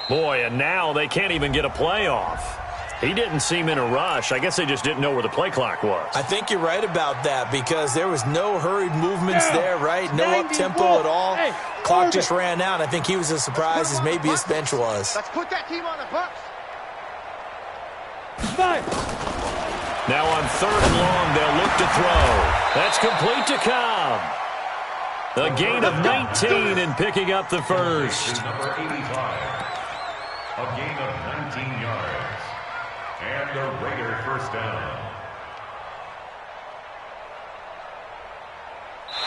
Boy, and now they can't even get a play off. He didn't seem in a rush. I guess they just didn't know where the play clock was. I think you're right about that because there was no hurried movements there, right? No 90 up-tempo at all. Hey, Clock just ran out. I think he was as surprised as maybe his bench was. Let's put that team on the bus. 5. Now on 3rd and long, they'll look to throw. That's complete to Cobb. A gain of 19 and picking up the first. Number 85. A gain of 19 yards. And the Raider first down.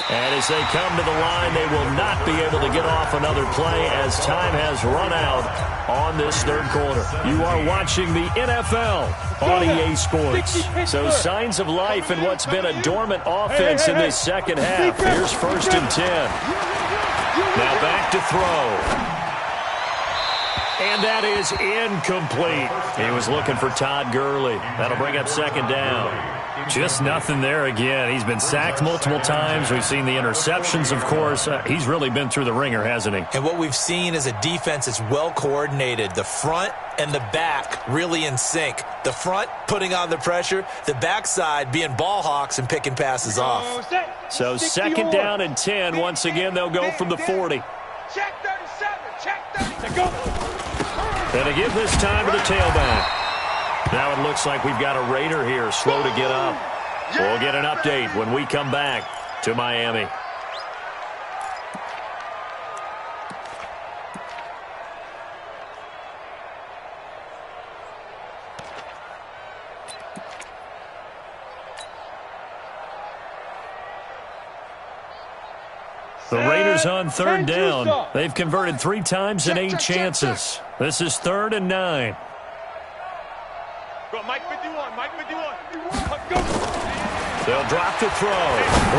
And as they come to the line, they will not be able to get off another play as time has run out on this 3rd quarter. You are watching the NFL on EA Sports. So signs of life in what's been a dormant offense in this second half. Here's 1st and 10. Now back to throw. And that is incomplete. He was looking for Todd Gurley. That'll bring up 2nd down. Just nothing there again. He's been sacked multiple times. We've seen the interceptions, of course. He's really been through the ringer, hasn't he? And what we've seen is a defense that's well coordinated. The front and the back really in sync. The front putting on the pressure. The backside being ball hawks and picking passes off. So 2nd down and 10. Once again, they'll go from the 40. Check 37. Check 37. Go. And to give this time to the tailback. Now it looks like we've got a Raider here slow to get up. We'll get an update when we come back to Miami. The Raiders on third down. They've converted 3 times in 8 chances. This is 3rd and 9. Go, Mike 51, Mike 51. They'll drop to throw.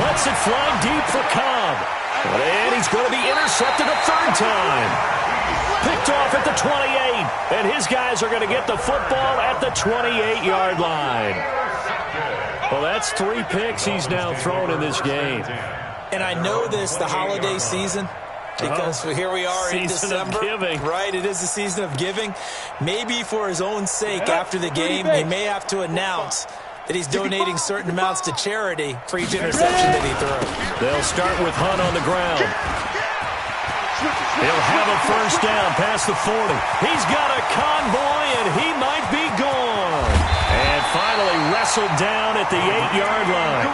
Lets it fly deep for Cobb. And he's going to be intercepted a 3rd time. Picked off at the 28. And his guys are going to get the football at the 28-yard line. Well, that's 3 picks he's now thrown in this game. And I know this, the holiday season, because here we are in December. Season of giving. Right, it is the season of giving. Maybe for his own sake, after the game, he may have to announce that he's donating certain amounts to charity for each interception that he throws. They'll start with Hunt on the ground. He'll have a first down past the 40. He's got a convoy, and he might be gone. And finally wrestled down at the 8-yard line.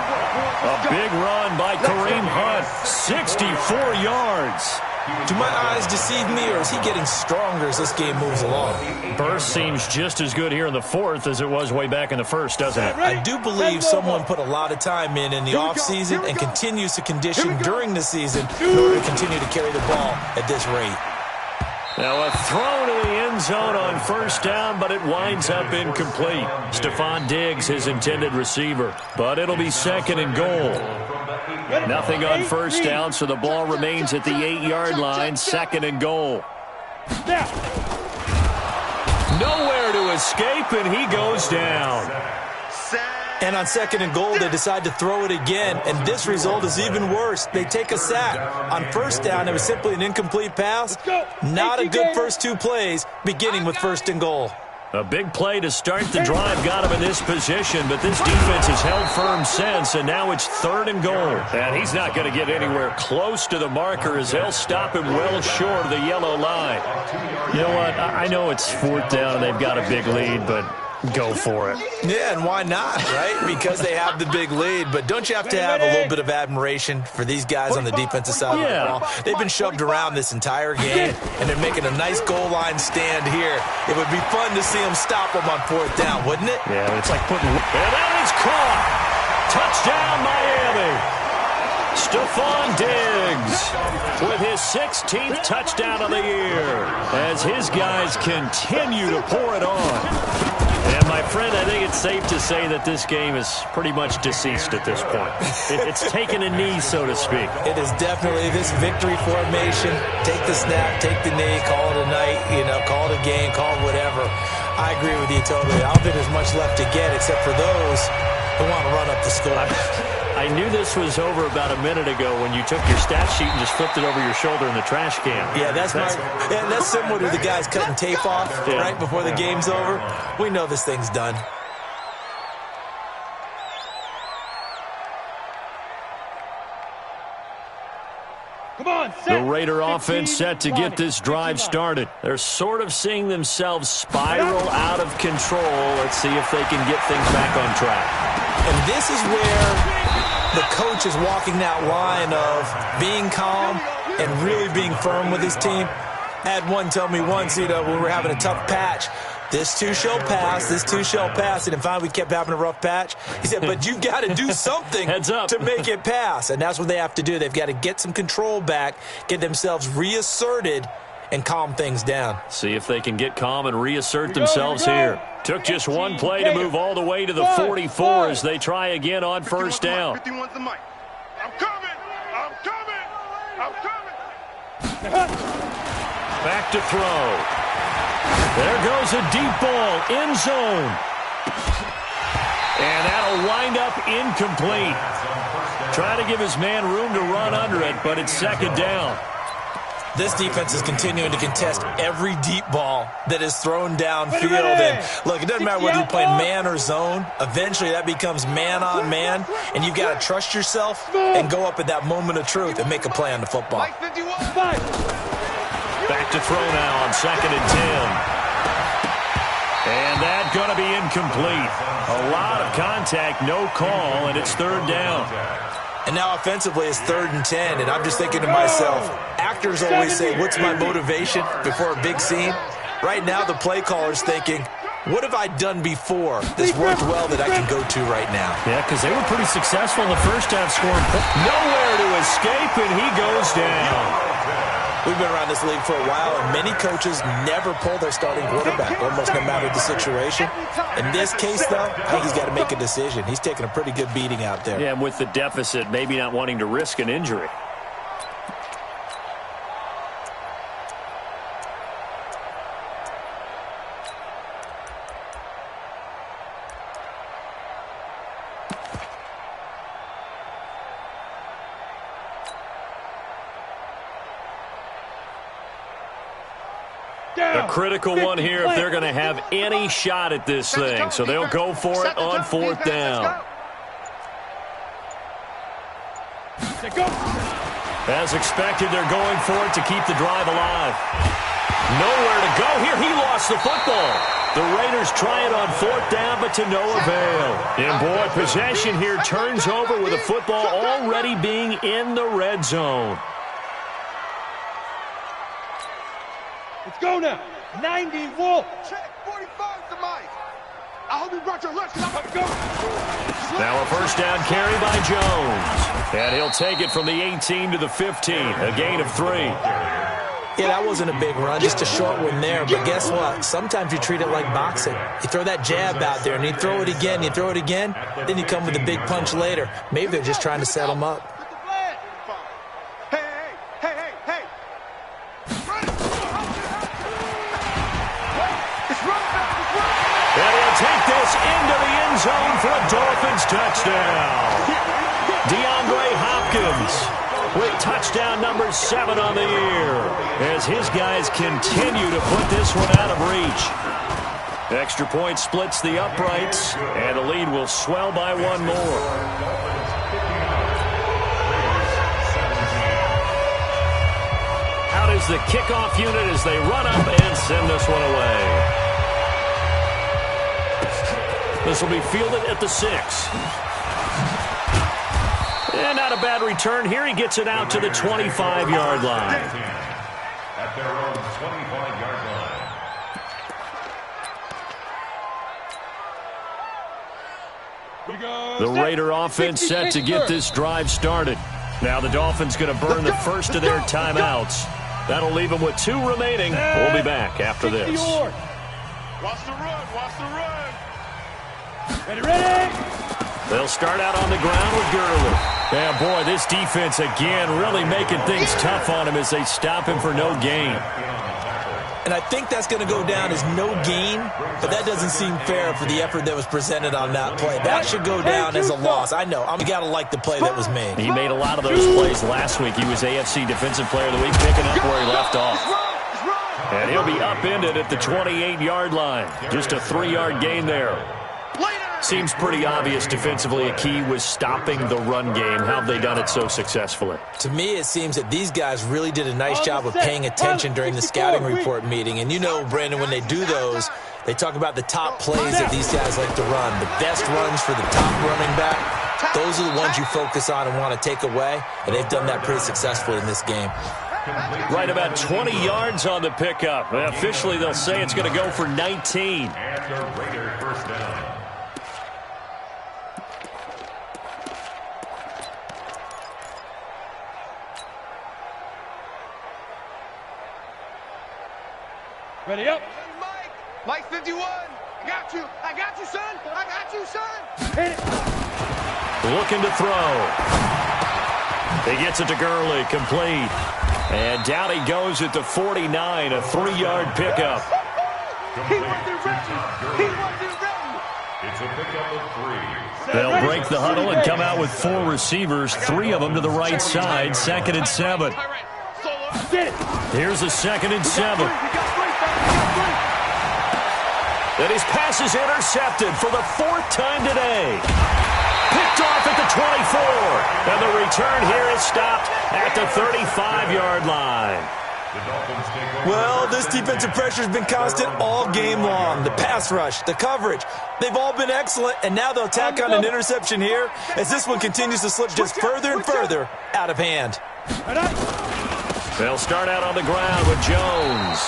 A big run by Kareem Hunt, 64 yards. Do my eyes deceive me, or is he getting stronger as this game moves along? Burst seems just as good here in the 4th as it was way back in the 1st, doesn't it? I do believe someone put a lot of time in the offseason and continues to condition during the season in order to continue to carry the ball at this rate. Now a throw to the end zone on first down, but it winds up incomplete. Stephon Diggs, his intended receiver. But it'll be 2nd and goal. Nothing on first down, so the ball remains at the 8-yard line, 2nd and goal. Nowhere to escape, and he goes down. And on 2nd and goal, they decide to throw it again, and this result is even worse. They take a sack. On first down, it was simply an incomplete pass. Not a good first 2 plays, beginning with 1st and goal. A big play to start the drive got him in this position, but this defense has held firm since, and now it's 3rd and goal. And he's not going to get anywhere close to the marker as they'll stop him well short of the yellow line. You know what? I know it's 4th down and they've got a big lead, but go for it. Yeah, and why not, right? Because they have the big lead. But don't you have to have a little bit of admiration for these guys on the defensive side of the ball? They've been shoved around this entire game, and they're making a nice goal line stand here. It would be fun to see them stop them on 4th down, wouldn't it? Yeah, it's like putting... And that is caught! Touchdown, Miami! Stephon Diggs with his 16th touchdown of the year as his guys continue to pour it on. And, my friend, I think it's safe to say that this game is pretty much deceased at this point. It's taken a knee, so to speak. It is definitely this victory formation. Take the snap, take the knee, call it a night, call it a game, call it whatever. I agree with you totally. I don't think there's much left to get except for those who want to run up the score. I knew this was over about a minute ago when you took your stat sheet and just flipped it over your shoulder in the trash can. Yeah, that's similar to the guys cutting tape off right before the game's over. We know this thing's done. Come on, the Raider offense set to get this drive started. They're sort of seeing themselves spiral out of control. Let's see if they can get things back on track. And this is where the coach is walking that line of being calm and really being firm with his team. I had one tell me once, when we were having a tough patch, this too shall pass, this too shall pass. And finally we kept having a rough patch. He said, but you've got to do something to make it pass. And that's what they have to do. They've got to get some control back, get themselves reasserted, and calm things down. See if they can get calm and reassert themselves here. Took just one play to move all the way to the 44 as they try again on first down. 51's the mic. I'm coming! I'm coming! I'm coming! Back to throw. There goes a deep ball, end zone. And that'll wind up incomplete. Try to give his man room to run under it, but it's 2nd down. This defense is continuing to contest every deep ball that is thrown downfield. And look, it doesn't matter whether you're playing man or zone. Eventually, that becomes man on man, and you've got to trust yourself and go up at that moment of truth and make a play on the football. Back to throw now on 2nd and 10. And that's going to be incomplete. A lot of contact, no call, and it's 3rd down. And now offensively it's 3rd and 10, and I'm just thinking to myself, actors always say, what's my motivation before a big scene? Right now the play caller's thinking, What have I done before that's worked well that I can go to right now? Yeah, because they were pretty successful in the first half, scoring nowhere to escape, and he goes down. We've been around this league for a while, and many coaches never pull their starting quarterback, almost no matter the situation. In this case, though, I think he's got to make a decision. He's taking a pretty good beating out there. Yeah, and with the deficit, maybe not wanting to risk an injury. A critical one here if they're going to have any shot at this thing. So they'll go for it on fourth down. As expected, they're going for it to keep the drive alive. Nowhere to go here. He lost the football. The Raiders try it on fourth down, but to no avail. And boy, possession here turns over with the football already being in the red zone. Let's go now. 90 Wolf. Check 45 to Mike. I hope you brought your lunch. Let's go. Now a first down carry by Jones. And he'll take it from the 18 to the 15. A gain of 3. Yeah, that wasn't a big run, just a short one there. But guess what? Sometimes you treat it like boxing. You throw that jab out there, and you throw it again, you throw it again, then you come with a big punch later. Maybe they're just trying to set him up. Take this into the end zone for a Dolphins touchdown. DeAndre Hopkins with touchdown number 7 on the year as his guys continue to put this one out of reach. Extra point splits the uprights, and the lead will swell by 1 more. Out is the kickoff unit as they run up and send this one away. This will be fielded at the 6. And not a bad return here. He gets it out to the 25-yard line. At their own 25-yard line. The Raider offense set to get this drive started. Now the Dolphins going to burn the first of their timeouts. That'll leave them with 2 remaining. We'll be back after this. Watch the run. Watch the run. Ready. They'll start out on the ground with Gurley. Yeah, boy, this defense again really making things tough on him as they stop him for no gain. And I think that's going to go down as no gain, but that doesn't seem fair for the effort that was presented on that play. That should go down as a loss. I know. I'm got to like the play that was made. He made a lot of those plays last week. He was AFC Defensive Player of the Week, picking up where he left off. And he'll be upended at the 28-yard line. Just a 3-yard gain there. Seems pretty obvious defensively a key was stopping the run game. How have they done it so successfully? To me, it seems that these guys really did a nice job of paying attention during the scouting report meeting. And you know, Brandon, when they do those, they talk about the top plays that these guys like to run. The best runs for the top running back, those are the ones you focus on and want to take away. And they've done that pretty successfully in this game. Right about 20 yards on the pickup. Officially, they'll say it's going to go for 19. And the Raider first down. Ready up. Hey, Mike. Mike 51. I got you. I got you, son. I got you, son. Hit it. Looking to throw. He gets it to Gurley, complete. And down he goes at the 49, a 3-yard pickup. He wasn't ready. He wasn't ready. It's a pickup of 3. They'll break the huddle and come out with 4 receivers, 3 of them to the right side, 2nd and 7. Here's a 2nd and 7. And his pass is intercepted for the 4th time today. Picked off at the 24. And the return here is stopped at the 35-yard line. Well, this defensive pressure has been constant all game long. The pass rush, the coverage, they've all been excellent, and now they'll tack on an interception here as this one continues to slip just further and further out of hand. They'll start out on the ground with Jones.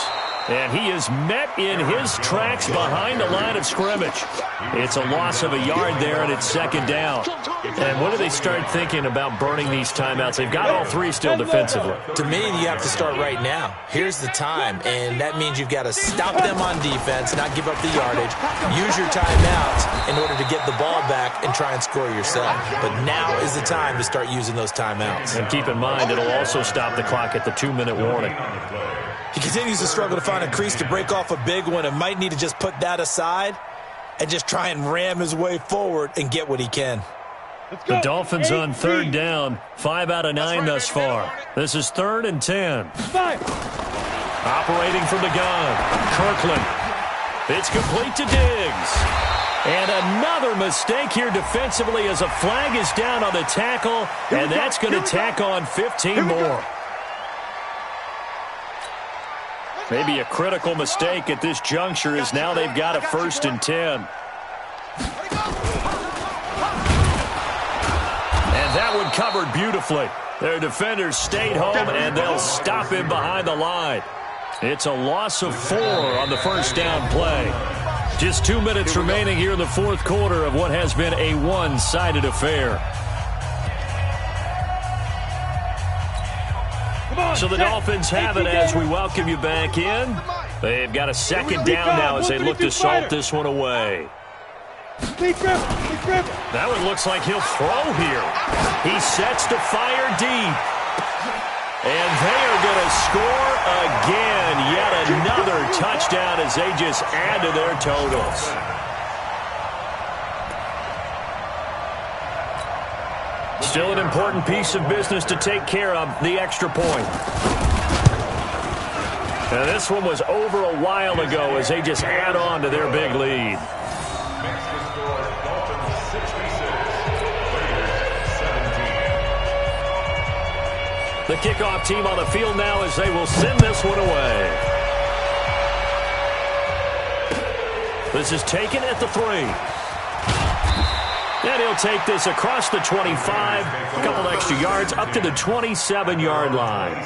And he is met in his tracks behind the line of scrimmage. It's a loss of a yard there, and it's second down. And when do they start thinking about burning these timeouts? They've got all three still defensively. To me, you have to start right now. Here's the time, and that means you've got to stop them on defense, not give up the yardage, use your timeouts in order to get the ball back and try and score yourself. But now is the time to start using those timeouts. And keep in mind, it'll also stop the clock at the 2-minute warning. He continues to struggle to find a crease to break off a big one and might need to just put that aside and just try and ram his way forward and get what he can. The Dolphins on third down, 5 out of 9 thus far. This is 3rd and 10. Operating from the gun, Kirkland. It's complete to Diggs. And another mistake here defensively as a flag is down on the tackle, and that's going to tack on 15 more. Maybe a critical mistake at this juncture is now they've got a 1st and 10. And that one covered beautifully. Their defenders stayed home, and they'll stop him behind the line. It's a loss of 4 on the first down play. Just 2 minutes remaining here in the fourth quarter of what has been a one-sided affair. So the Dolphins have it as we welcome you back in. They've got a second down now as they look to salt this one away. That one looks like he'll throw here. He sets to fire deep. And they are going to score again. Yet another touchdown as they just add to their totals. Still an important piece of business to take care of, the extra point. Now this one was over a while ago as they just add on to their big lead. Makes the score Dolphins 66, Raiders 17. The kickoff team on the field now as they will send this one away. This is taken at the 3. And he'll take this across the 25, a couple extra yards, up to the 27-yard line.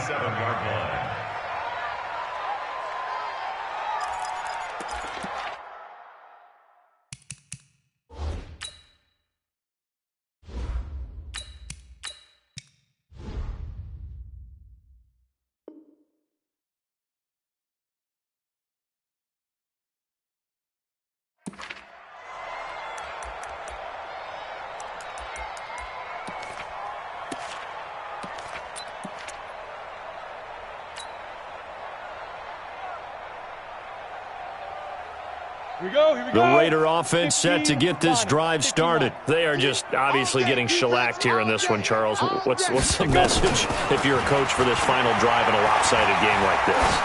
The Raider offense set to get this drive started. They are just obviously getting shellacked here in this one, Charles. What's the message if you're a coach for this final drive in a lopsided game like this?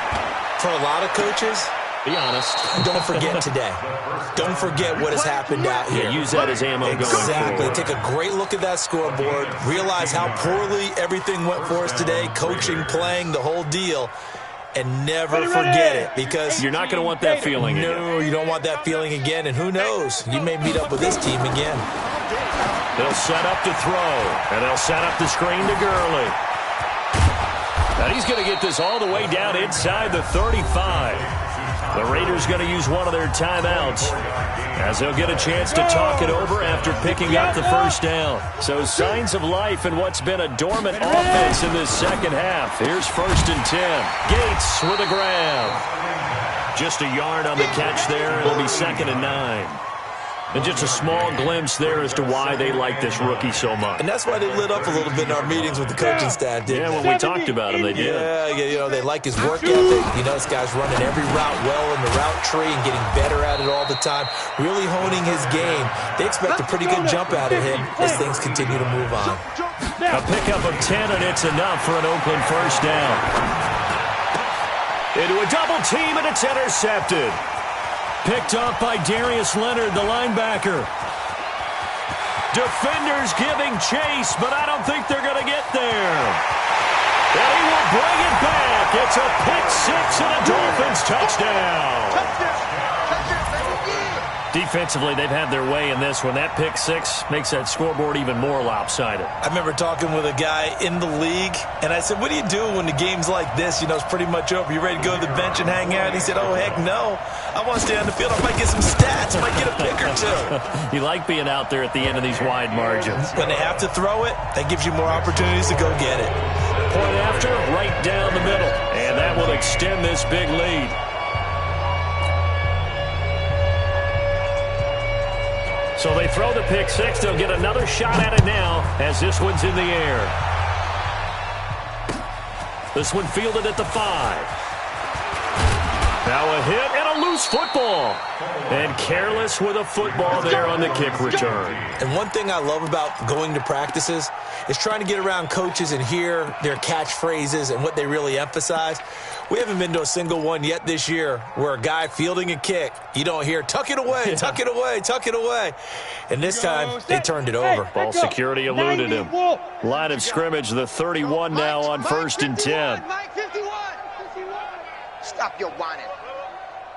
For a lot of coaches, be honest. Don't forget today. Don't forget what has happened out here. Yeah, use that as ammo going forward. Exactly. Take a great look at that scoreboard. Realize how poorly everything went for us today. Coaching, playing, the whole deal. And never forget it, because you're not going to want that feeling again. No, you don't want that feeling again. And who knows? You may meet up with this team again. They'll set up to throw, and they'll set up the screen to Gurley. And he's going to get this all the way down inside the 35. The Raiders going to use one of their timeouts as they'll get a chance to talk it over after picking up the first down. So signs of life in what's been a dormant offense in this second half. Here's 1st and 10. Gates with a grab. Just a yard on the catch there. It'll be 2nd and 9. And just a small glimpse there as to why they like this rookie so much. And that's why they lit up a little bit in our meetings with the coaching staff, didn't they? Yeah, when we talked about him, they did. Yeah, you know, they like his work ethic. You know, this guy's running every route well in the route tree and getting better at it all the time, really honing his game. They expect a pretty good jump out of him as things continue to move on. A pickup of 10, and it's enough for an Oakland first down. Into a double team, and it's intercepted. Picked up by Darius Leonard, the linebacker. Defenders giving chase, but I don't think they're going to get there. And he will bring it back. It's a pick six and a Dolphins touchdown. Defensively, they've had their way in this one. That pick six makes that scoreboard even more lopsided. I remember talking with a guy in the league, and I said, what do you do when the game's like this? You know, it's pretty much over. You ready to go to the bench and hang out? He said, oh, heck no. I want to stay on the field. I might get some stats. I might get a pick or two. You like being out there at the end of these wide margins. When they have to throw it, that gives you more opportunities to go get it. Point after, right down the middle. And that will extend this big lead. So they throw the pick six. They'll get another shot at it now as this one's in the air. This one fielded at the 5. Now a hit and a loose football. And careless with a football there on the kick return. And one thing I love about going to practices is trying to get around coaches and hear their catchphrases and what they really emphasize. We haven't been to a single one yet this year where a guy fielding a kick, you don't hear, tuck it away, tuck it away, tuck it away. And this time, they turned it over. Ball security eluded him. Line of scrimmage, the 31 now on 1st and 10. Mike 51. Stop your whining.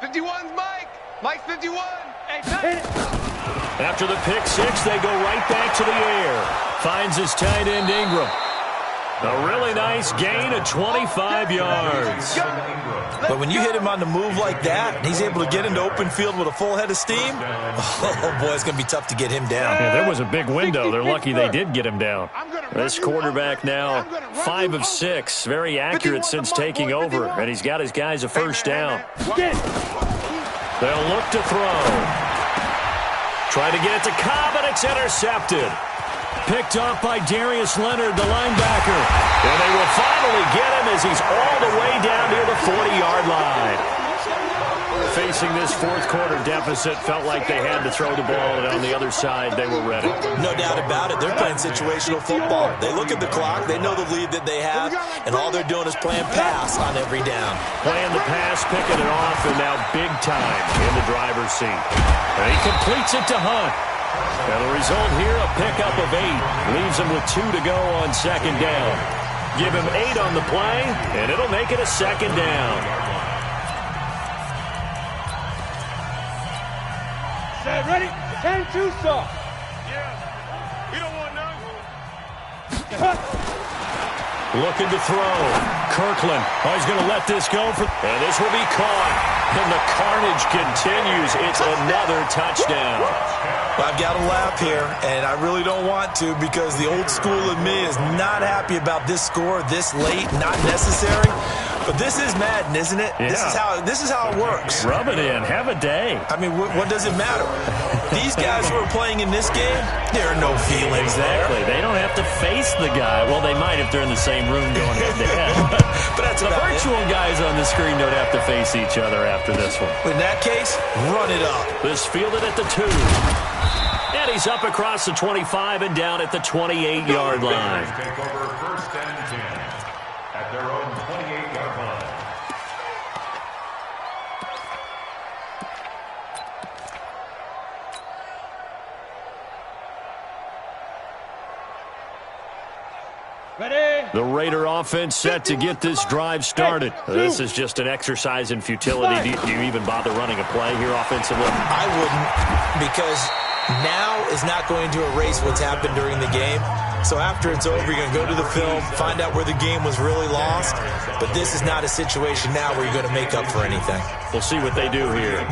51's Mike. Mike 51. After the pick six, they go right back to the air. Finds his tight end Ingram. A really nice gain of 25 yards. But when you hit him on the move like that, and he's able to get into open field with a full head of steam, oh, boy, it's going to be tough to get him down. Yeah, there was a big window. They're lucky they did get him down. This quarterback now 5 of 6. Very accurate since taking over, and he's got his guys a first down. They'll look to throw. Try to get it to Cobb, and it's intercepted. Picked off by Darius Leonard, the linebacker. And they will finally get him as he's all the way down near the 40-yard line. Facing this fourth quarter deficit, felt like they had to throw the ball, and on the other side, they were ready. No doubt about it. They're playing situational football. They look at the clock. They know the lead that they have, and all they're doing is playing pass on every down. Playing the pass, picking it off, and now big time in the driver's seat. And he completes it to Hunt. And the result here, a pickup of 8. Leaves him with 2 to go on second down. Give him 8 on the play, and it'll make it a second down. Set, ready? 10-2 stop. Yeah. We don't want none. Looking to throw. Kirkland. Oh, he's going to let this go. And this will be caught. And the carnage continues. It's another touchdown. I've got to laugh here, and I really don't want to because the old school in me is not happy about this score this late, not necessary. But this is Madden, isn't it? Yeah. This is how it works. Rub it in. Have a day. I mean, what does it matter? These guys who are playing in this game, there are no feelings Exactly. They don't have to face the guy. Well, they might if they're in the same room going head-to-head. But that's the about virtual guys on the screen don't have to face each other after this one. In that case, run it up. This fielded at the 2. And he's up across the 25 and down at the 28-yard line. Take over 1st and 10 at their own 28-yard line. Ready? The Raider offense set to get this drive started. This is just an exercise in futility. Do you even bother running a play here offensively? I wouldn't, because now is not going to erase what's happened during the game. So after it's over, you're going to go to the film, find out where the game was really lost. But this is not a situation now where you're going to make up for anything. We'll see what they do here.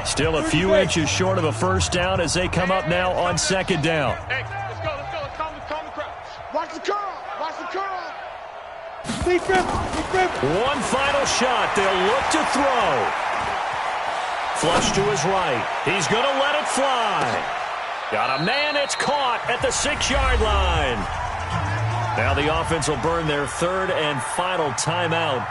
Still a few inches short of a first down as they come up now on second down. Hey, let's go. Let's calm the crowd. Watch the curl. Watch the curl. Deep grip. One final shot. They'll look to throw. Flush to his right. He's going to let it fly. Got a man. It's caught at the 6-yard line. Now the offense will burn their 3rd and final timeout